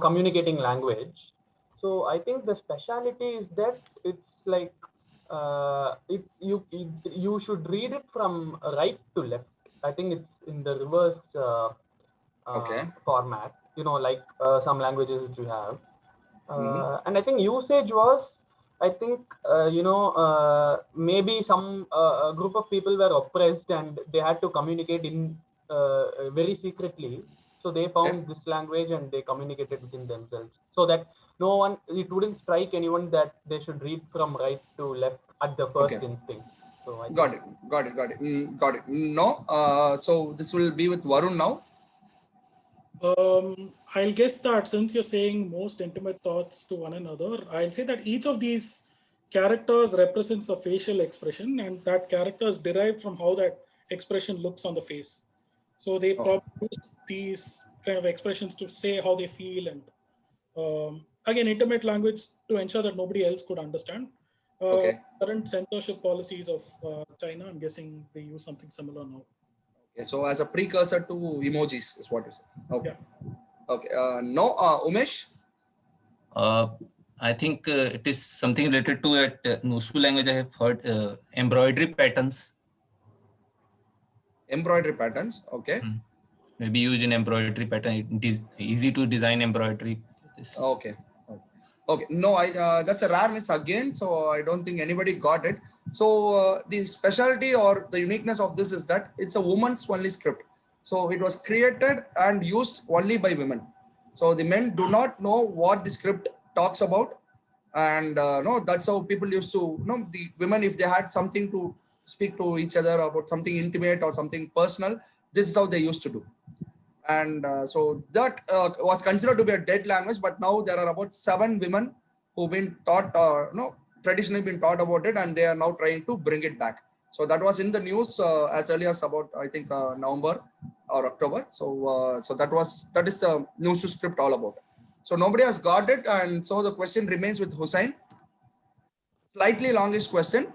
S5: communicating language. So I think the speciality is that it's like you should read it from right to left. I think it's in the reverse format. Like some languages which you have, and I think usage was. I think maybe some group of people were oppressed and they had to communicate in very secretly. So they found this language and they communicated within themselves, so that it wouldn't strike anyone that they should read from right to left at the first instinct. So I
S1: got it. No, so this will be with Varun now.
S13: I'll guess that since you're saying most intimate thoughts to one another, I'll say that each of these characters represents a facial expression, and that character is derived from how that expression looks on the face. So they probably use these kind of expressions to say how they feel, and again, intimate language to ensure that nobody else could understand. Current censorship policies of China, I'm guessing they use something similar now.
S1: Okay, so as a precursor to emojis is what you say. Okay. Yeah. Okay. No, Umesh?
S3: I think it is something related to that Nushu language. I have heard embroidery patterns.
S1: Embroidery patterns, okay.
S3: Maybe used in embroidery pattern. It is easy to design embroidery.
S1: Okay. No, that's a rare miss again. So I don't think anybody got it. So the specialty or the uniqueness of this is that it's a woman's only script. So it was created and used only by women. So the men do not know what the script talks about. And no, that's how people used to, the women, if they had something to speak to each other about something intimate or something personal, this is how they used to do. And so that was considered to be a dead language, but now there are about 7 women who've been taught, traditionally been taught about it, and they are now trying to bring it back. So that was in the news as early as about, I think, November or October. So that is the news script all about. So nobody has got it, and so the question remains with Hussain. Slightly longish question.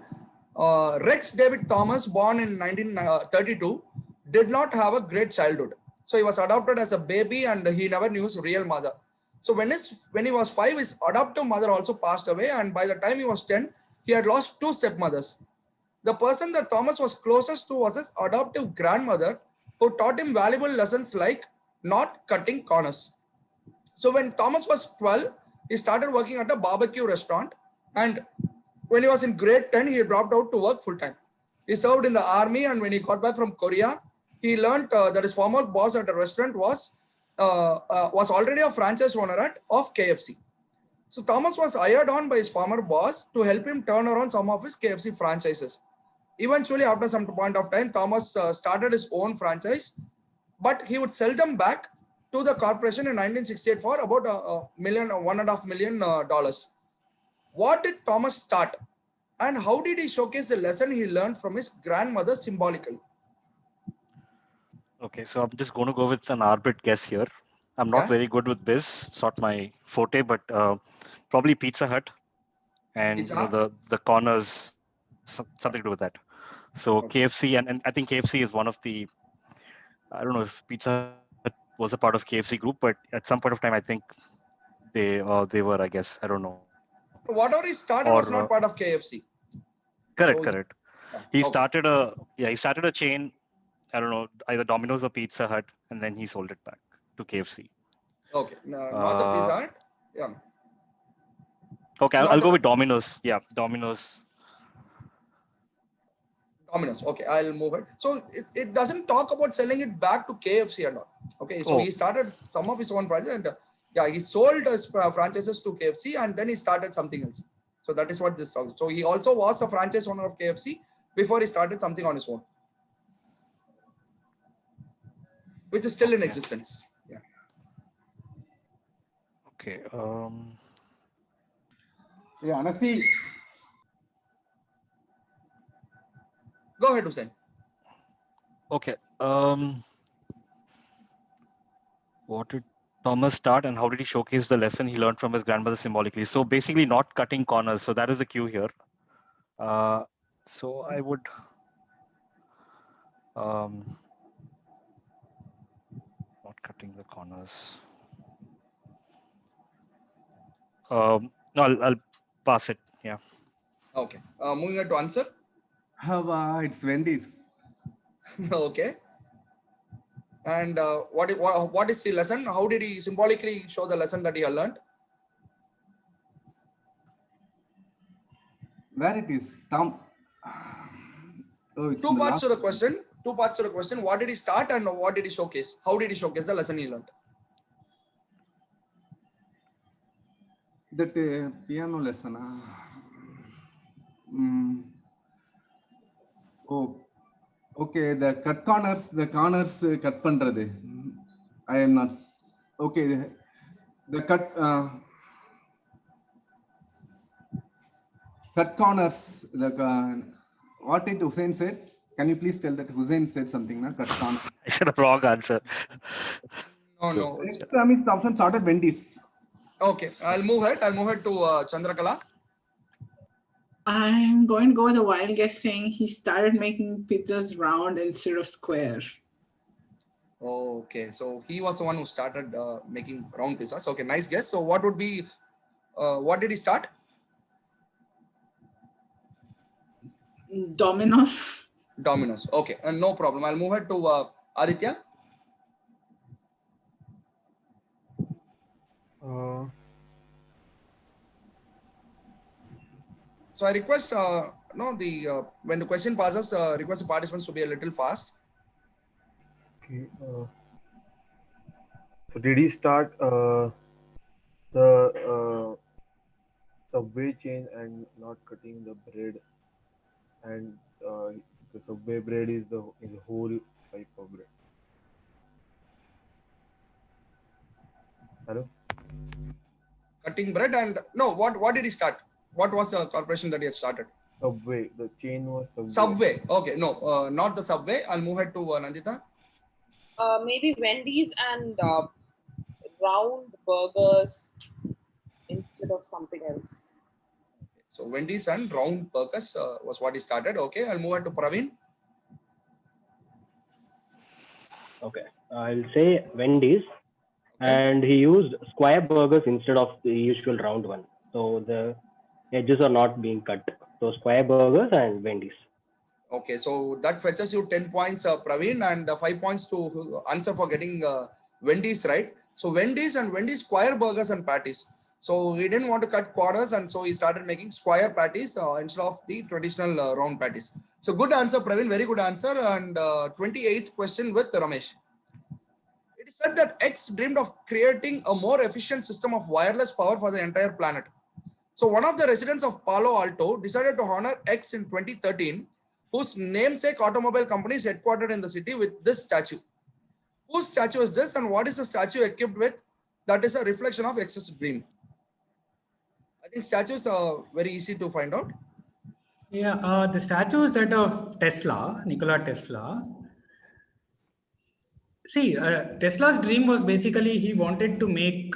S1: Rex David Thomas, born in 1932, did not have a great childhood. So he was adopted as a baby, and he never knew his real mother. So when he was 5, his adoptive mother also passed away, and by the time he was 10, he had lost 2 stepmothers. The person that Thomas was closest to was his adoptive grandmother, who taught him valuable lessons like not cutting corners. So when Thomas was 12, he started working at a barbecue restaurant, and when he was in grade 10, he dropped out to work full-time. He served in the army, and when he got back from Korea, he learned that his former boss at a restaurant was already a franchise owner of KFC. So Thomas was hired on by his former boss to help him turn around some of his KFC franchises. Eventually, after some point of time, Thomas started his own franchise, but he would sell them back to the corporation in 1968 for about $1.5 million. What did Thomas start, and how did he showcase the lesson he learned from his grandmother symbolically?
S11: Okay, so I'm just going to go with an arbit guess here. I'm not very good with biz. It's not my forte, but probably Pizza Hut, and the corners, something to do with that. So KFC, and I think KFC is one of the, I don't know if Pizza Hut was a part of KFC group, but at some point of time, I think they were, I guess, I don't know.
S1: Whatever he started was not part of KFC.
S11: Correct. He started a chain, I don't know, either Domino's or Pizza Hut, and then he sold it back to KFC.
S1: Okay, no, not the Pizza Hut. Yeah.
S11: Okay, I'll go with Domino's. Yeah, Domino's.
S1: Okay, I'll move it. So it doesn't talk about selling it back to KFC or not. Okay, so he started some of his own franchises, and he sold his franchises to KFC, and then he started something else. So that is what this talks. So he also was a franchise owner of KFC before he started something on his own, which is still in existence. Yeah.
S11: Okay.
S10: Yeah, Anasi.
S1: Go ahead, Hussain.
S11: Okay. What did Thomas start, and how did he showcase the lesson he learned from his grandmother symbolically? So basically, not cutting corners. So that is the cue here. So I would. Not cutting the corners. No, I'll pass it. Yeah.
S1: Okay. Moving on to Ansar.
S10: It's Wendy's.
S1: Okay. And what is the lesson? How did he symbolically show the lesson that he had learned?
S10: Where it is? Tom.
S1: Two parts to the question. What did he start, and what did he showcase? How did he showcase the lesson he learned?
S10: That piano lesson. Oh, okay. The corners cut pandrathu. I am not. Okay. The cut corners. What did Hussain said? Can you please tell that Hussain said something? Na? Cut corners.
S11: I said a wrong answer.
S1: No.
S10: Next time is Thompson started Wendy's.
S1: Okay, I'll move ahead to Chandrakala.
S9: I'm going to go with a wild guess saying he started making pizzas round instead of square.
S1: Okay, so he was the one who started making round pizzas. Okay, nice guess. So what would be, what did he start?
S9: Domino's.
S1: Okay, no problem. I'll move ahead to Aditya. So I request, when the question passes, request the participants to be a little fast.
S8: Okay. So did he start the Subway chain and not cutting the bread, and the Subway bread is the whole type of bread? Hello?
S1: Cutting bread, and no, what did he start? What was the corporation that he had started?
S8: Subway. The chain was Subway.
S1: Subway. Okay, no, not the Subway. I'll move ahead to Nandita.
S7: Maybe Wendy's and round burgers instead of something else.
S1: So Wendy's and round burgers was what he started. Okay, I'll move on to Praveen.
S6: Okay, I'll say Wendy's, and he used square burgers instead of the usual round one. So the edges are not being cut. So square burgers and Wendy's.
S1: Okay, so that fetches you 10 points, Praveen, and 5 points to Ansar for getting Wendy's right. So Wendy's and Wendy's square burgers and patties. So he didn't want to cut quarters, and so he started making square patties instead of the traditional round patties. So good answer, Praveen. Very good answer. And 28th question with Ramesh. It is said that X dreamed of creating a more efficient system of wireless power for the entire planet. So one of the residents of Palo Alto decided to honor X in 2013, whose namesake automobile company is headquartered in the city with this statue. Whose statue is this, and what is the statue equipped with that is a reflection of X's dream? I think statues are very easy to find out.
S4: Yeah, the statue is that of Tesla, Nikola Tesla. See, Tesla's dream was basically he wanted to make,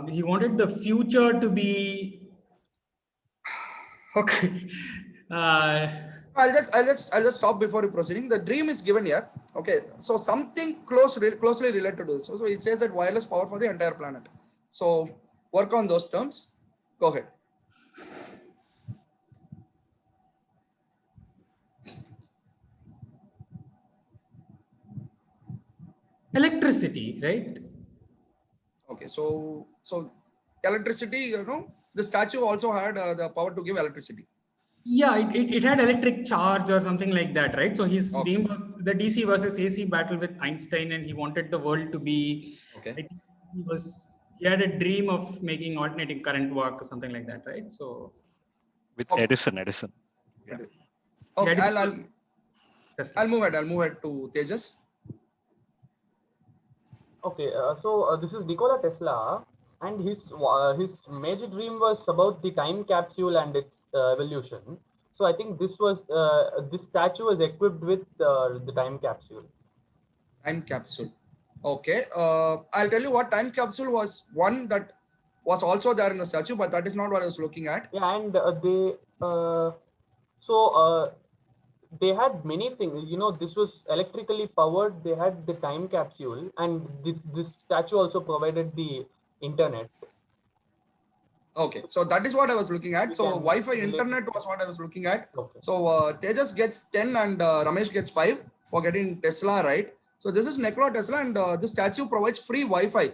S4: he wanted the future to be, okay.
S1: I'll just stop before you proceeding. The dream is given here. Okay, so something closely related to this. So it says that wireless power for the entire planet. So work on those terms. Go ahead.
S4: Electricity, right?
S1: Okay, so electricity, the statue also had the power to give electricity.
S4: Yeah, it had electric charge or something like that, right? So his dream was the DC versus AC battle with Einstein, and he wanted the world to be.
S1: Okay.
S4: I think he had a dream of making alternating current work or something like that, right? So
S11: with Edison. Yeah.
S1: Okay,
S4: yeah,
S1: I'll move ahead to Tejas.
S5: Okay, so this is Nikola Tesla, and his major dream was about the time capsule and its evolution. So I think this statue was equipped with the time capsule.
S1: Time capsule. Okay, I'll tell you what time capsule was. One that was also there in the statue, but that is not what I was looking at.
S5: Yeah, and they had many things. This was electrically powered. They had the time capsule, and this statue also provided the internet.
S1: Okay, so that is what I was looking at. So Wi-Fi internet was what I was looking at. Okay. So Tejas gets 10 and Ramesh gets 5 for getting Tesla right. So this is Nikola Tesla, and this statue provides free Wi-Fi.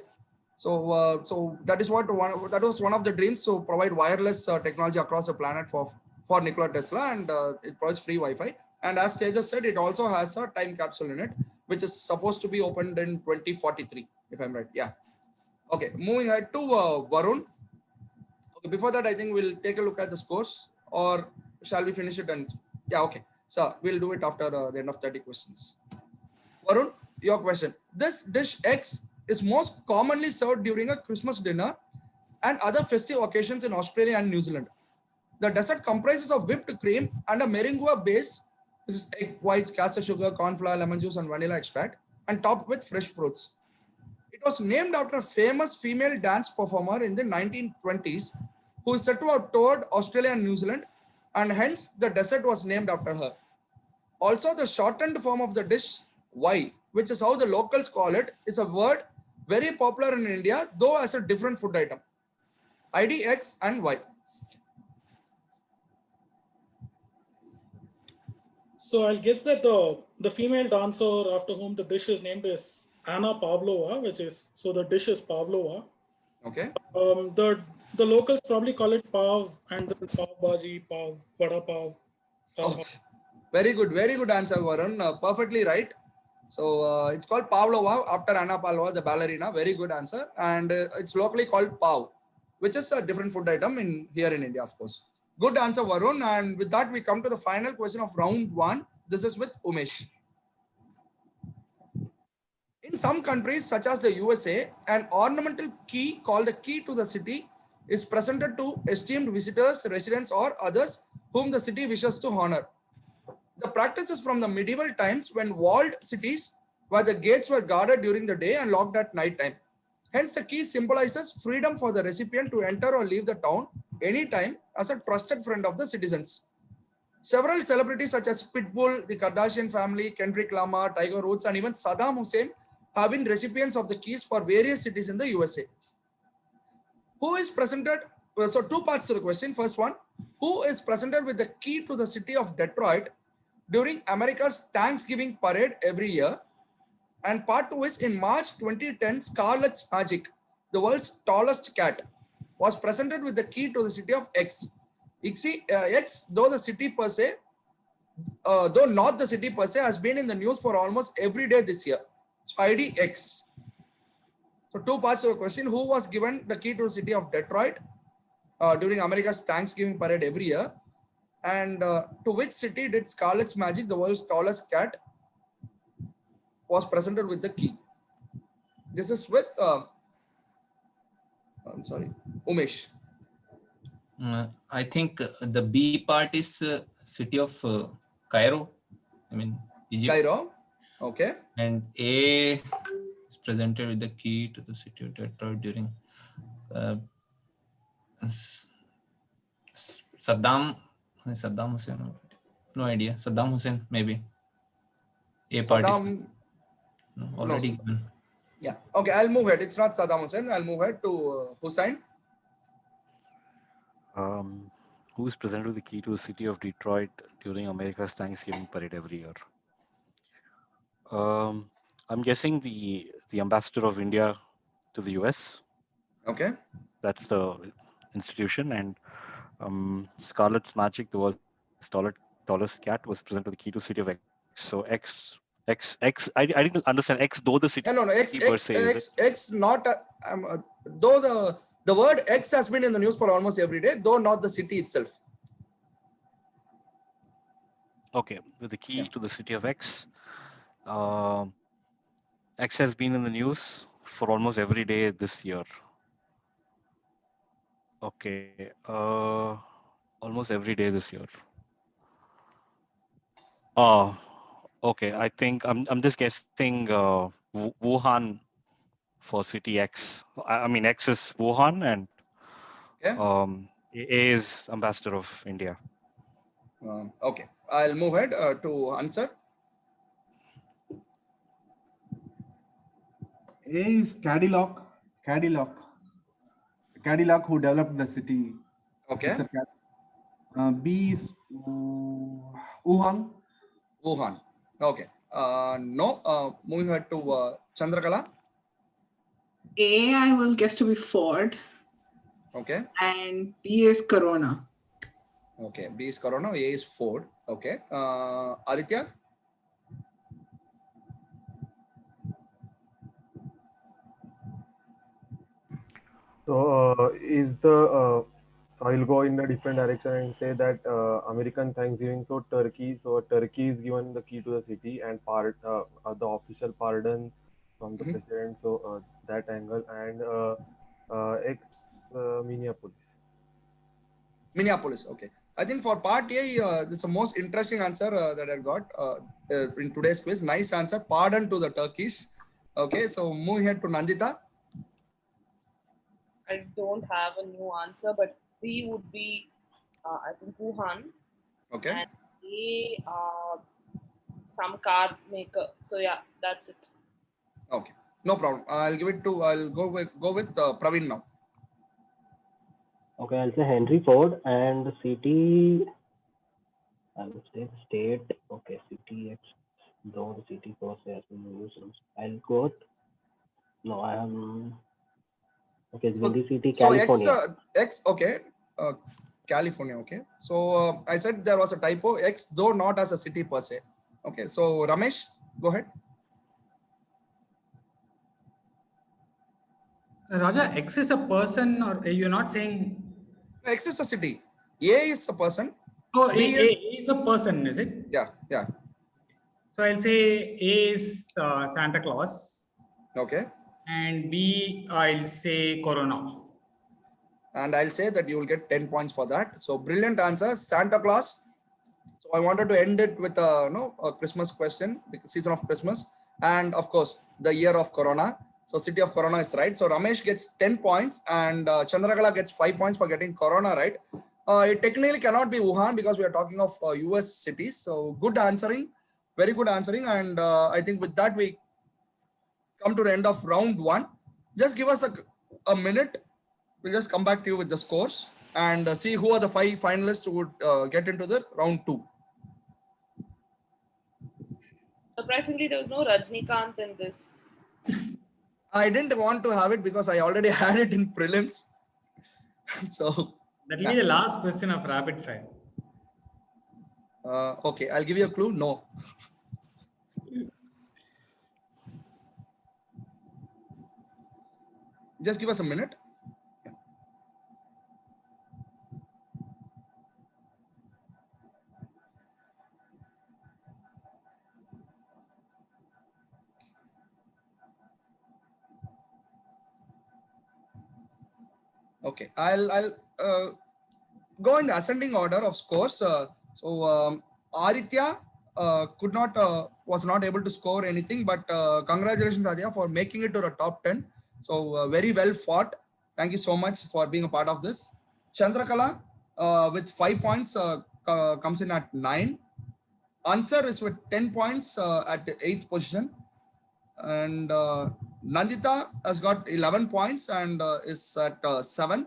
S1: So that is what that was one of the dreams, to provide wireless technology across the planet for Nikola Tesla, and it provides free Wi-Fi. And as Tejas said, it also has a time capsule in it, which is supposed to be opened in 2043, if I'm right. Yeah. Okay, moving ahead to Varun. Okay, before that, I think we'll take a look at the scores, or shall we finish it? And yeah, okay. So we'll do it after the end of 30 questions. Varun, your question. This dish X is most commonly served during a Christmas dinner and other festive occasions in Australia and New Zealand. The dessert comprises of whipped cream and a meringue base. This is egg whites, caster sugar, corn flour, lemon juice, and vanilla extract, and topped with fresh fruits. It was named after a famous female dance performer in the 1920s who is said to have toured Australia and New Zealand, and hence the dessert was named after her. Also, the shortened form of the dish, Y, which is how the locals call it, is a word very popular in India, though as a different food item. ID, X, and Y.
S13: So I'll guess that the female dancer after whom the dish is named is Anna Pavlova, so the dish is Pavlova.
S1: Okay.
S13: The locals probably call it Pav, and then Pav Bhaji, Pav, Vada Pav.
S1: Very good answer, Varun. Perfectly right. So it's called Pavlova after Anna Pavlova, the ballerina. Very good answer. And it's locally called Pav, which is a different food item here in India, of course. Good answer, Varun. And with that, we come to the final question of round 1. This is with Umesh. In some countries, such as the USA, an ornamental key called the key to the city is presented to esteemed visitors, residents, or others whom the city wishes to honor. The practice is from the medieval times when walled cities where the gates were guarded during the day and locked at night time. Hence, the key symbolizes freedom for the recipient to enter or leave the town anytime as a trusted friend of the citizens. Several celebrities such as Pitbull, the Kardashian family, Kendrick Lamar, Tiger Woods, and even Saddam Hussein have been recipients of the keys for various cities in the USA. Who is presented? So two parts to the question. First one, who is presented with the key to the city of Detroit during America's Thanksgiving parade every year? And part two is in March 2010, Scarlett's Magic, the world's tallest cat, was presented with the key to the city of X. X, though the city per se, though not the city per se, has been in the news for almost every day this year. So ID X. So two parts to the question: who was given the key to the city of Detroit during America's Thanksgiving parade every year, and to which city did Scarlett's Magic, the world's tallest cat, was presented with the key? This is with I'm sorry, Umesh.
S3: I think the B part is city of Cairo. I mean Egypt.
S1: Cairo. Okay.
S3: And A is presented with the key to the city of Detroit during Saddam Hussein. No idea. Saddam Hussein maybe. A part is already given.
S1: Yeah. Okay. I'll move ahead. It's not Saddam Hussein. I'll move ahead to Hussain.
S11: Who is presented with the key to the city of Detroit during America's Thanksgiving parade every year? I'm guessing the ambassador of India to the US.
S1: Okay.
S11: That's the institution. And Scarlett's Magic, the world's tallest cat, was presented with the key to the city of X. So X. I didn't understand X, though the city.
S1: No. X. Not. Though the word X has been in the news for almost every day, though not the city itself.
S11: Okay, with the key to the city of X. X has been in the news for almost every day this year. Okay, almost every day this year. Okay. I think I'm just guessing Wuhan for city X. I mean X is Wuhan and A is ambassador of India.
S1: Okay, I'll move ahead to Ansar.
S10: A is Cadillac, who developed the city.
S1: Okay.
S10: B is Wuhan.
S1: Okay. No. Moving ahead to Chandrakala.
S9: A, I will guess to be Ford.
S1: Okay.
S9: And B is Corona.
S1: Okay. B is Corona. A is Ford. Okay. Aditya.
S8: So is the I'll go in a different direction and say that American Thanksgiving. So Turkey is given the key to the city and the official pardon from the president. So that angle and X
S1: Minneapolis. Okay. I think for part A, this is the most interesting answer that I got in today's quiz. Nice answer. Pardon to the Turkeys. Okay. So moving ahead to Nandita.
S7: I don't have a new answer, but B would be, I think, Wuhan.
S1: Okay.
S7: And A, some car maker. So yeah, that's it.
S1: Okay. No problem. I'll go with Praveen now.
S6: Okay, I'll say Henry Ford and the city. I would say state. Okay, city X. Though the city per se has been used. I'll go with. No, I am. Okay, it's Windy City, California.
S1: So X. Okay. California. Okay. So I said there was a typo. X, though not as a city per se. Okay. So Ramesh, go ahead.
S4: Raja, X is a person, or you're not saying?
S1: X is a city. A is a person.
S4: Oh, A is a person, is it?
S1: Yeah.
S4: So I'll say A is Santa Claus.
S1: Okay.
S4: And B, I'll say Corona.
S1: and I'll say that you will get 10 points for that. So brilliant answer, Santa Claus. So I wanted to end it with a Christmas question, the season of Christmas, and of course the year of Corona. So city of Corona is right. So Ramesh gets 10 points and Chandrakala gets 5 points for getting Corona right. It technically cannot be Wuhan because we are talking of US cities. So good answering, very good answering. And I think with that we come to the end of round 1. Just give us a minute. We'll just come back to you with the scores and see who are the 5 finalists who would get into the round 2.
S7: Surprisingly, there was no Rajnikant in this.
S1: I didn't want to have it because I already had it in prelims. So
S4: that will be the last question of rapid fire.
S1: Okay, I'll give you a clue. No. Just give us a minute. Okay, I'll go in the ascending order of scores. Aditya was not able to score anything, but congratulations Aditya for making it to the top 10. So very well fought. Thank you so much for being a part of this. Chandrakala with 5 points comes in at 9. Ansar is with 10 points at the 8th position. And Nandita has got 11 points and is at 7.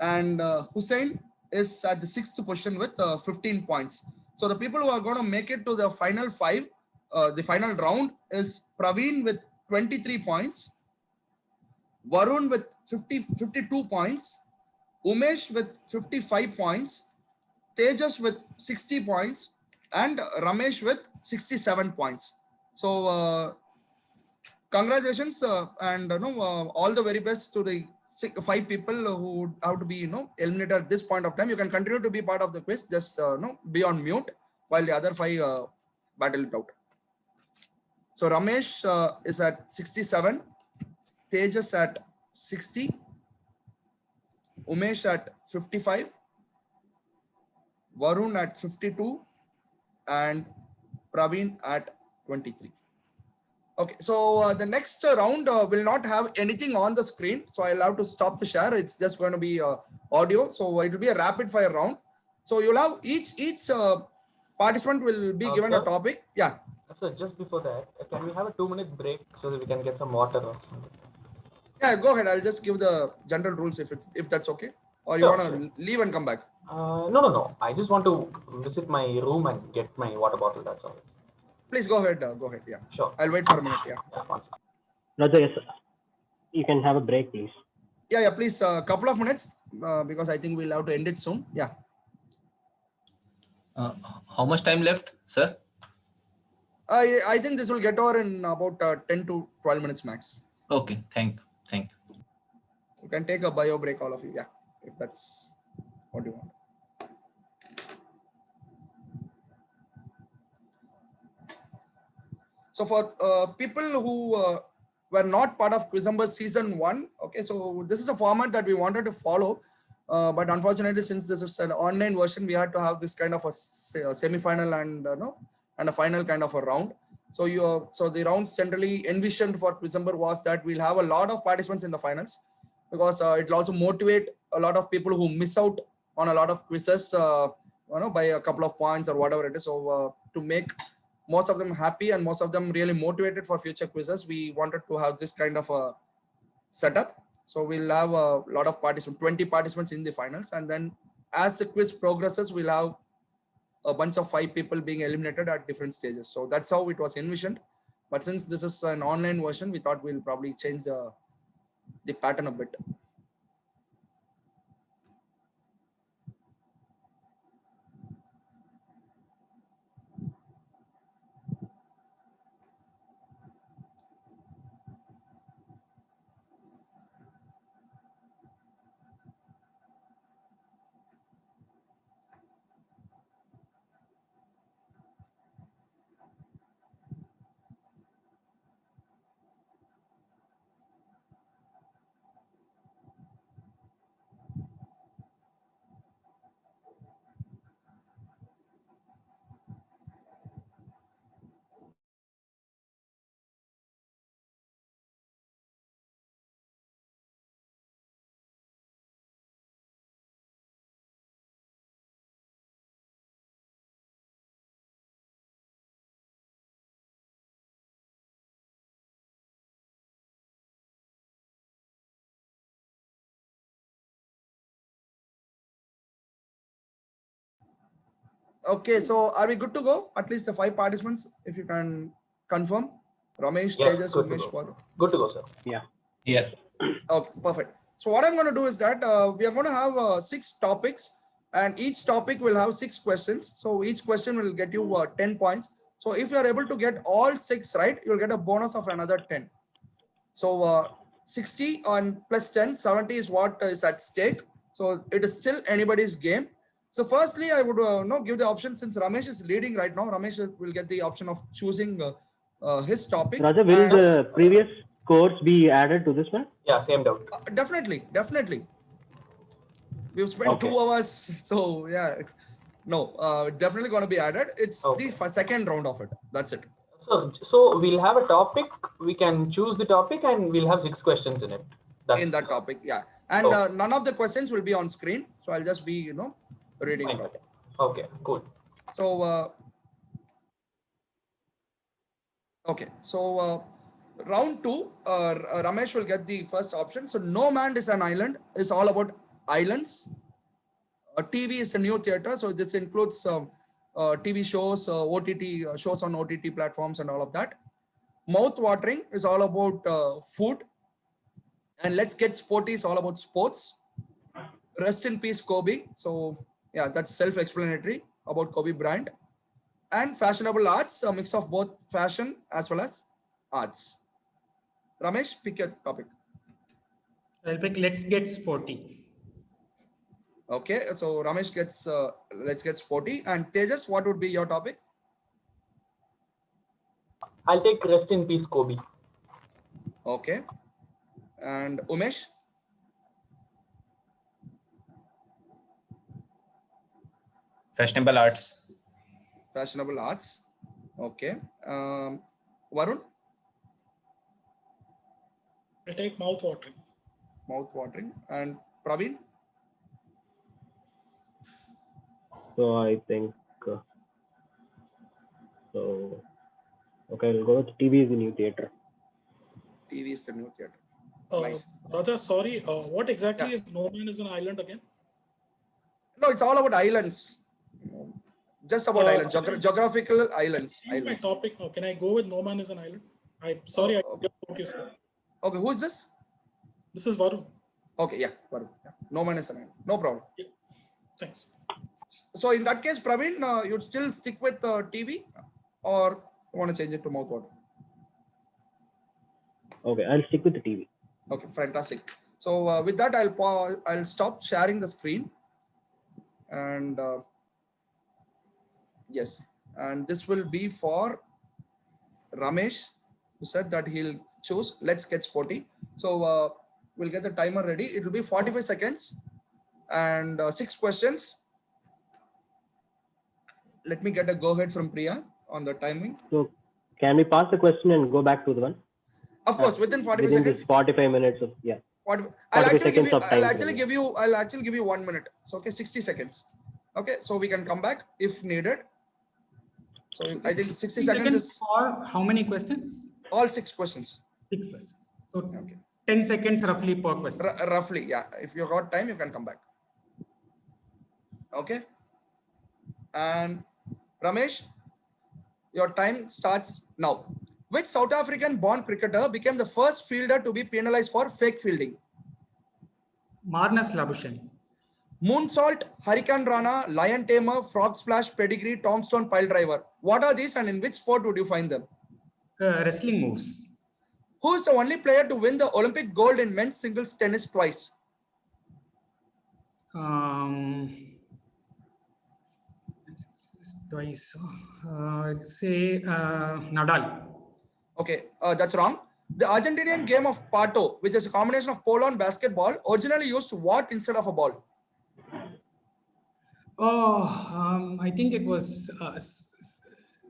S1: And Hussain is at the 6th position with 15 points. So the people who are going to make it to the final 5, the final round is Praveen with 23 points, Varun with 52 points, Umesh with 55 points, Tejas with 60 points, and Ramesh with 67 points. So congratulations and all the very best to the 5 people who have to be eliminated at this point of time. You can continue to be part of the quiz, just be on mute while the other 5 battle it out. So Ramesh is at 67, Tejas at 60, Umesh at 55, Varun at 52, and Praveen at 23. Okay, so the next round will not have anything on the screen. So I'll have to stop the share. It's just going to be audio. So it will be a rapid fire round. So you'll have each participant will be given a topic. Yeah.
S5: So just before that, can we have a 2-minute break so that we can get some water or something?
S1: Yeah, go ahead. I'll just give the general rules if that's okay. Or you want to leave and come back?
S5: No. I just want to visit my room and get my water bottle. That's all.
S1: Please go ahead. Go ahead. Yeah.
S5: Sure.
S1: I'll wait for a minute. Yeah.
S6: Raja, yes, you can have a break, please.
S1: Yeah. Please, a couple of minutes because I think we'll have to end it soon. Yeah.
S3: How much time left, sir?
S1: I think this will get over in about 10 to 12 minutes max.
S3: Okay. Thank you.
S1: You can take a bio break, all of you. Yeah. If that's what you want. So for people who were not part of Quizember season 1, okay, so this is a format that we wanted to follow, but unfortunately, since this is an online version, we had to have this kind of a semi-final and a final kind of a round. So the rounds generally envisioned for Quizember was that we'll have a lot of participants in the finals because it will also motivate a lot of people who miss out on a lot of quizzes, by a couple of points or whatever it is. So to make most of them happy and most of them really motivated for future quizzes, we wanted to have this kind of a setup. So we'll have a lot of participants, 20 participants in the finals. And then as the quiz progresses, we'll have a bunch of 5 people being eliminated at different stages. So that's how it was envisioned. But since this is an online version, we thought we'll probably change the pattern a bit. Okay, so are we good to go? At least the 5 participants, if you can confirm. Ramesh,
S5: Yes,
S1: Tejas,
S5: good to
S1: Umesh,
S5: go.
S1: Varun.
S5: Good to go, sir.
S6: Yeah.
S3: Yeah.
S1: Okay, perfect. So what I'm going to do is that we are going to have 6 topics, and each topic will have 6 questions. So each question will get you 10 points. So if you are able to get all 6 right, you'll get a bonus of another 10. So 60 on plus 10, 70 is what is at stake. So it is still anybody's game. So firstly, I would give the option, since Ramesh is leading right now. Ramesh will get the option of choosing his topic.
S6: Raja, will the previous scores be added to this one?
S5: Yeah, same doubt.
S1: Definitely. We've spent 2 hours, so yeah. No, definitely going to be added. It's the second round of it. That's it.
S5: So we'll have a topic. We can choose the topic, and we'll have 6 questions in it.
S1: In that topic, yeah. And none of the questions will be on screen. So I'll just be, reading it out.
S5: Okay, cool.
S1: So, round 2, Ramesh will get the first option. So No Man is an Island is all about islands. TV is the new theater. So this includes TV shows, OTT shows on OTT platforms and all of that. Mouth Watering is all about food. And Let's Get Sporty is all about sports. Rest in Peace Kobe. So yeah, that's self-explanatory about Kobe Bryant. And Fashionable Arts, a mix of both fashion as well as arts. Ramesh, pick your topic.
S4: I'll pick Let's Get Sporty.
S1: Okay, so Ramesh gets Let's Get Sporty. And Tejas, what would be your topic?
S5: I'll take Rest in Peace Kobe.
S1: Okay. And Umesh?
S3: Fashionable Arts.
S1: Fashionable Arts. Okay. Varun?
S13: I take Mouth Watering.
S1: Mouth Watering. And Praveen?
S6: So I think, okay, I'll go with TV is the new theater.
S1: TV is the new theater.
S13: Nice. Raja, sorry, what exactly is No Man is an Island again?
S1: No, it's all about islands. Just about islands, geographical islands.
S13: My topic now. Can I go with No Man is an Island? I'm sorry, I forgot what you said.
S1: Okay, who is this?
S13: This is Varun.
S1: Okay, yeah, Varun. Yeah. No Man is an Island. No problem.
S13: Yeah. Thanks.
S1: So in that case, Praveen, you'd still stick with TV, or want to change it to Mouth Water?
S6: Okay, I'll stick with the TV.
S1: Okay, fantastic. So with that, I'll stop sharing the screen, and yes, and this will be for Ramesh, who said that he'll choose Let's Get Sporty. So we'll get the timer ready. It will be 45 seconds and 6 questions. Let me get a go ahead from Priya on the timing.
S6: So can we pass the question and go back to the one?
S1: Of course, within 45 seconds.
S6: This 45 minutes of, yeah.
S1: I'll actually give you 1 minute. So okay, 60 seconds. Okay, so we can come back if needed. So I think 60 seconds is
S4: for how many questions?
S1: All 6 questions.
S4: 6 questions. So okay. 10 seconds roughly per question.
S1: Roughly, yeah. If you got time, you can come back. Okay. And Ramesh, your time starts now. Which South African born cricketer became the first fielder to be penalized for fake fielding?
S4: Marnus Labuschagne.
S1: Moonsault, Hurricane Rana, Lion Tamer, Frog Splash, Pedigree, Tombstone, Pile Driver. What are these and in which sport would you find them?
S4: Wrestling moves.
S1: Who is the only player to win the Olympic gold in men's singles tennis twice?
S4: Twice. I'll say Nadal.
S1: Okay, that's wrong. The Argentinian game of Pato, which is a combination of polo and basketball, originally used what instead of a ball?
S4: I think it was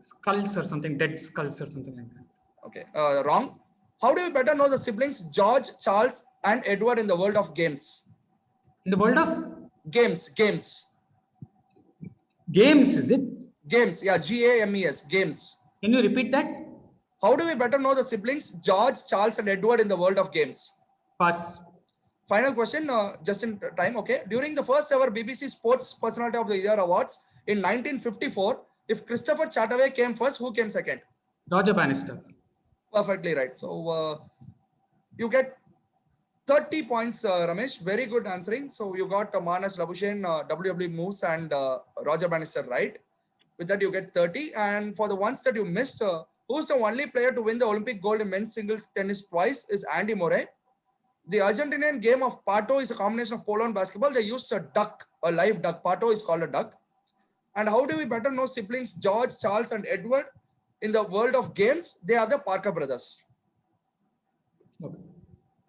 S4: skulls or something, dead skulls or something like that.
S1: Okay, wrong. How do you better know the siblings George, Charles, and Edward in the world of games?
S4: In the world of?
S1: Games.
S4: Games, is it?
S1: Games, yeah, Games, games.
S4: Can you repeat that?
S1: How do we better know the siblings George, Charles, and Edward in the world of games?
S4: Pass.
S1: Final question, just in time, okay. During the first ever BBC Sports Personality of the Year Awards, In 1954, if Christopher Chataway came first, who came second?
S4: Roger Bannister.
S1: Perfectly right. So you get 30 points, Ramesh. Very good answering. So you got Manas Labuschagne, WWE Moose, and Roger Bannister right. With that, you get 30. And for the ones that you missed, who's the only player to win the Olympic gold in men's singles tennis twice is Andy Murray. The Argentinian game of pato is a combination of polo and basketball. They used a duck, a live duck. Pato is called a duck. And how do we better know siblings George, Charles, and Edward in the world of games? They are the Parker brothers.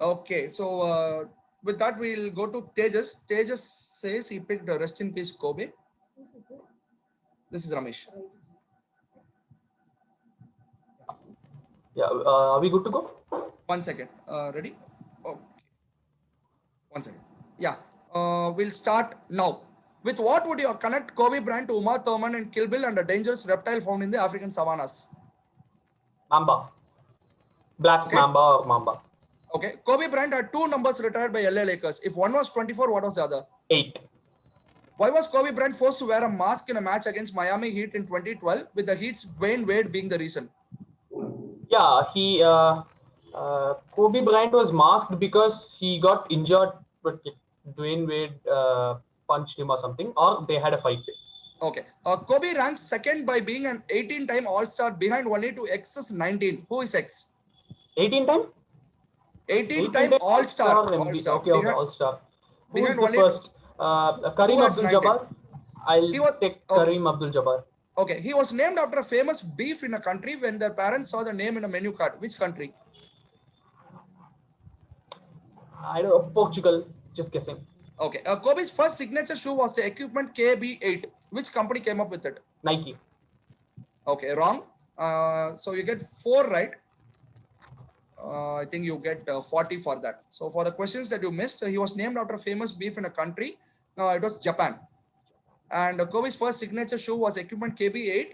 S1: Okay, so with that, we'll go to Tejas. Tejas says he picked Rest in Peace Kobe. This is Ramesh.
S5: Yeah, are we good to go?
S1: 1 second. Ready? Okay. 1 second. Yeah, we'll start now. With what would you connect Kobe Bryant to Uma Thurman and Kill Bill and a dangerous reptile found in the African savannas?
S5: Mamba. Black Mamba or Mamba.
S1: Okay. Kobe Bryant had 2 numbers retired by LA Lakers. If one was 24, what was the other?
S5: 8.
S1: Why was Kobe Bryant forced to wear a mask in a match against Miami Heat in 2012, with the Heat's Dwayne Wade being the reason?
S5: Yeah, Kobe Bryant was masked because he got injured, but Dwayne Wade punched him or something, or they had a fight.
S1: Okay. Kobe ranks second by being an 18-time All-Star behind only to X's 19. Who is X?
S5: 18-time?
S1: 18-time All-Star.
S5: Okay, All-Star. Who is the
S1: only
S5: first? Kareem Abdul-Jabbar. I'll take Kareem Abdul-Jabbar.
S1: Okay. He was named after a famous beef in a country when their parents saw the name in a menu card. Which country?
S5: I don't know. Portugal. Just guessing.
S1: Okay. Kobe's first signature shoe was the Equipment KB8. Which company came up with it?
S5: Nike.
S1: Okay. Wrong. So you get 4 right. I think you get 40 for that. So for the questions that you missed, he was named after a famous beef in a country. It was Japan. And Kobe's first signature shoe was Equipment KB8.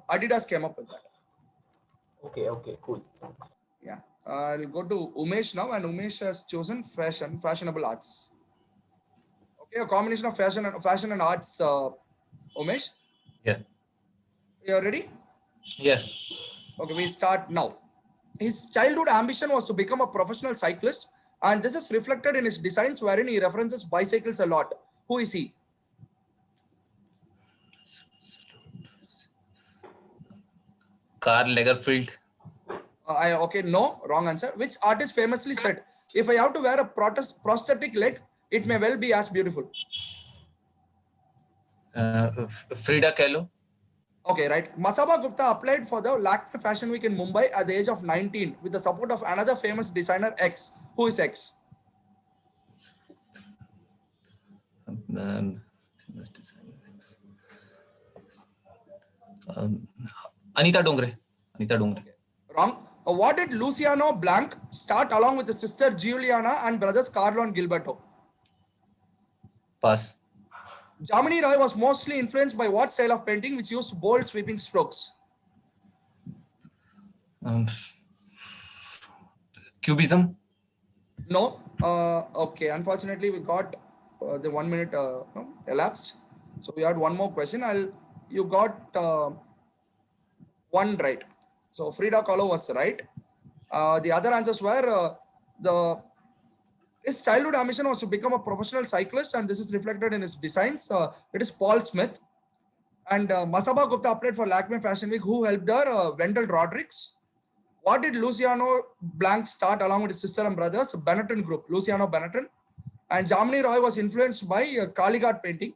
S1: Adidas came up with that.
S5: Okay, cool.
S1: Yeah. I'll go to Umesh now, and Umesh has chosen fashionable arts. Okay, a combination of fashion and arts. Umesh?
S3: Yeah.
S1: You ready?
S3: Yes.
S1: Okay, we start now. His childhood ambition was to become a professional cyclist, and this is reflected in his designs wherein he references bicycles a lot. Who is he?
S3: Karl Lagerfeld.
S1: Okay, no, wrong answer. Which artist famously said, if I have to wear a prosthetic leg, it may well be as beautiful?
S3: Frida Kahlo.
S1: Okay, right. Masaba Gupta applied for the Lakme Fashion Week in Mumbai at the age of 19 with the support of another famous designer, X. Who is X?
S3: Anita Dongre.
S1: Wrong. What did Luciano Blanc start along with his sister Giuliana and brothers Carlo and Gilberto?
S3: Pass.
S1: Jamini Roy was mostly influenced by what style of painting which used bold sweeping strokes?
S3: Cubism.
S1: No. Okay. Unfortunately, we got the 1 minute elapsed. So we had one more question. You got 1 right. So Frida Kahlo was right. The other answers were his childhood ambition was to become a professional cyclist, and this is reflected in his designs. It is Paul Smith. And Masaba Gupta applied for Lakme Fashion Week. Who helped her? Wendell Rodrigues. What did Luciano Blanc start along with his sister and brothers? Benetton Group, Luciano Benetton. And Jamini Roy was influenced by Kalighat painting.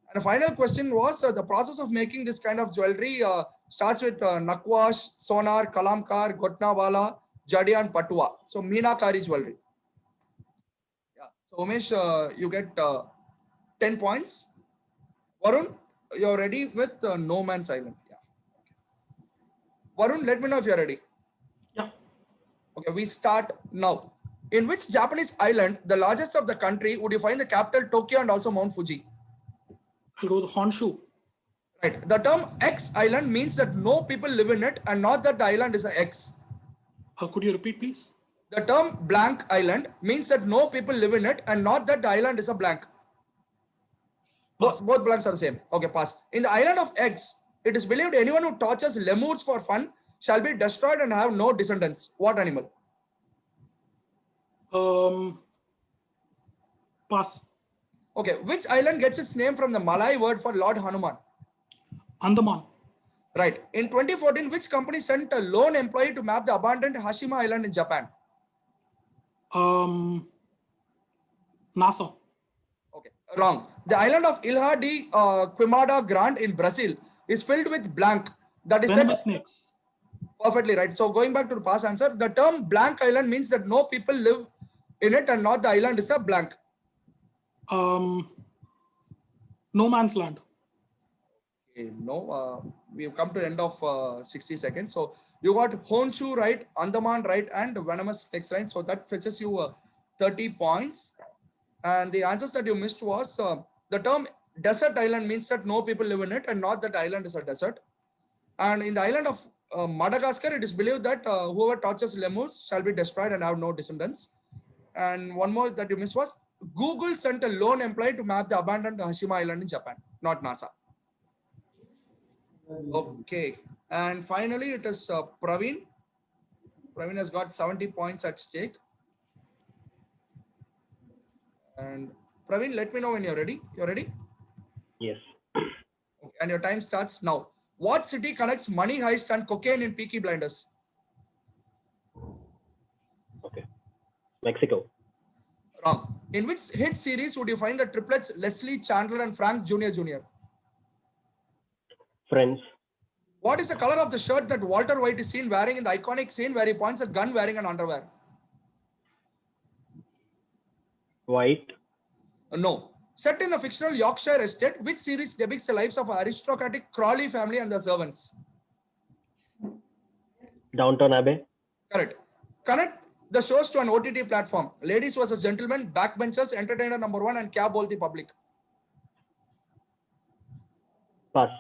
S1: And the final question was the process of making this kind of jewelry starts with Nakwash, Sonar, Kalamkar, Gotnawala, Jadi and Patua. So Meenakari jewelry. Yeah. So Umesh, you get 10 points. Varun, you're ready with No Man's Island. Yeah. Varun, let me know if you're ready.
S13: Yeah.
S1: Okay, we start now. In which Japanese island, the largest of the country, would you find the capital Tokyo and also Mount Fuji?
S13: I'll go with Honshu.
S1: Right. The term X island means that no people live in it and not that the island is an X.
S13: Could you repeat, please?
S1: The term blank island means that no people live in it and not that the island is a blank. Both blanks are the same. Okay, pass. In the island of X, it is believed anyone who tortures lemurs for fun shall be destroyed and have no descendants. What animal?
S13: Pass.
S1: Okay, which island gets its name from the Malay word for Lord Hanuman?
S13: Andaman.
S1: Right. In 2014, which company sent a lone employee to map the abandoned Hashima Island in Japan?
S13: NASA.
S1: Okay, wrong. The island of Ilha de Queimada Grande in Brazil is filled with blank. That is
S13: Venomous snakes.
S1: Perfectly right. So going back to the past answer, the term blank island means that no people live in it and not the island is a blank.
S13: No man's land.
S1: Okay, no, we've come to the end of 60 seconds. So you got Honshu right, Andaman right, and venomous snakes right. So that fetches you 30 points. And the answers that you missed was the term desert island means that no people live in it and not that the island is a desert. And in the island of Madagascar, it is believed that whoever tortures lemurs shall be destroyed and have no descendants. And one more that you missed was Google sent a lone employee to map the abandoned Hashima Island in Japan, not NASA. Okay. And finally, it is Praveen. Praveen has got 70 points at stake. And Praveen, let me know when you're ready. You're ready?
S6: Yes.
S1: Okay. And your time starts now. What city connects money heist and cocaine in Peaky Blinders?
S6: Okay. Mexico.
S1: Wrong. In which hit series would you find the triplets Leslie, Chandler, and Frank Jr.
S6: Friends.
S1: What is the color of the shirt that Walter White is seen wearing in the iconic scene where he points a gun wearing an underwear?
S6: White.
S1: No. Set in a fictional Yorkshire estate, which series depicts the lives of an aristocratic Crawley family and their servants?
S6: Downton Abbey.
S1: Correct. Connect the shows to an OTT platform. Ladies vs. Gentlemen, Backbenchers, Entertainer #1, and Kya Bolti Public.
S6: Pass.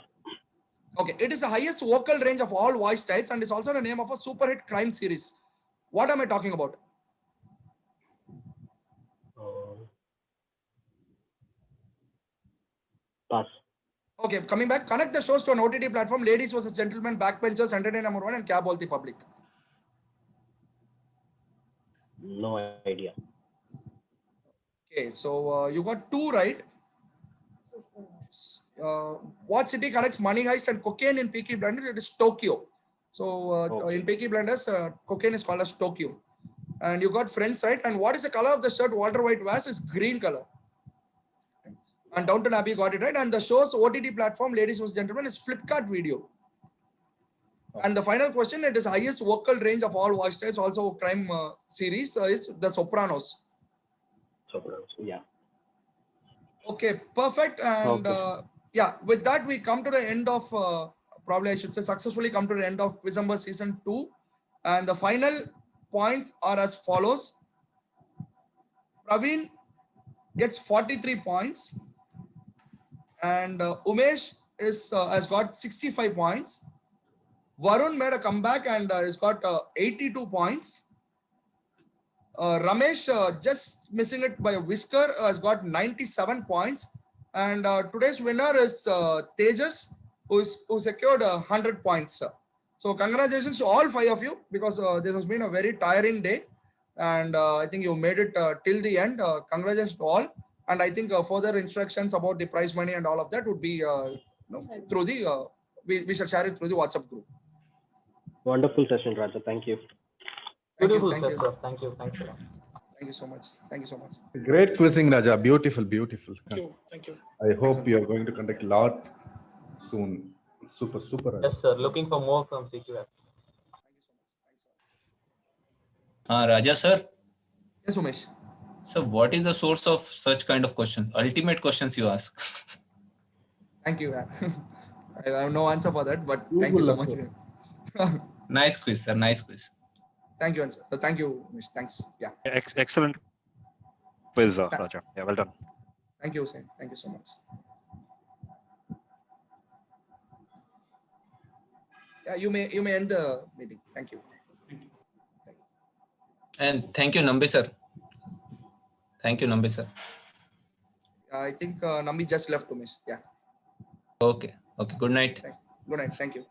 S1: Okay. It is the highest vocal range of all voice types and is also the name of a super hit crime series. What am I talking about?
S6: Pass.
S1: Okay, coming back. Connect the shows to an OTT platform. Ladies vs. Gentlemen, Backbenchers, Entertainer #1, and Kya Bolti Public.
S6: No idea.
S1: Okay, so you got 2 right. What city connects money heist and cocaine in Peaky Blinders? It is Tokyo. So in Peaky Blinders, cocaine is called as Tokyo. And you got Friends right. And what is the color of the shirt Walter White wears? Is green color. And Downton Abbey got it right. And the show's OTT platform, ladies and gentlemen, is Flipkart Video. And the final question, it is highest vocal range of all voice types, also crime series, is The Sopranos.
S6: Sopranos, yeah.
S1: Okay, perfect. And yeah, with that, we come to the end of, probably I should say successfully come to the end of Quizember season 2. And the final points are as follows. Praveen gets 43 points. And Umesh has got 65 points. Varun made a comeback and has got 82 points. Ramesh, just missing it by a whisker, has got 97 points. And today's winner is Tejas, who secured 100 points. So congratulations to all 5 of you, because this has been a very tiring day. And I think you made it till the end. Congratulations to all. And I think further instructions about the prize money and all of that would be through the, we shall share it through the WhatsApp group.
S6: Wonderful session, Raja. Thank you.
S5: Beautiful sir. Thank you. Thanks a lot.
S1: Thank you so much. Thank you so much.
S14: Great quizzing, Raja. Beautiful, beautiful.
S13: Thank you. Thank you.
S14: I hope you are going to conduct a lot soon. Super, super. Raja.
S5: Yes, sir. Looking for more from CQF.
S3: Raja sir.
S1: Yes, Umesh.
S3: So what is the source of such kind of questions? Ultimate questions you ask.
S1: Thank you. I have no answer for that, but thank you so much.
S3: Nice quiz, sir. Nice quiz.
S1: Thank you, Ansar. Thank you, Umesh. Thanks. Yeah.
S11: Excellent quiz, Raja. Yeah, well done.
S1: Thank you, Hussain. Thank you so much. Yeah, you may end the meeting. Thank you.
S3: And thank you, Nambi sir. Thank you, Nambi sir.
S1: I think Nambi just left, Umesh. Yeah.
S3: Okay. Okay. Good night.
S1: Good night. Thank you.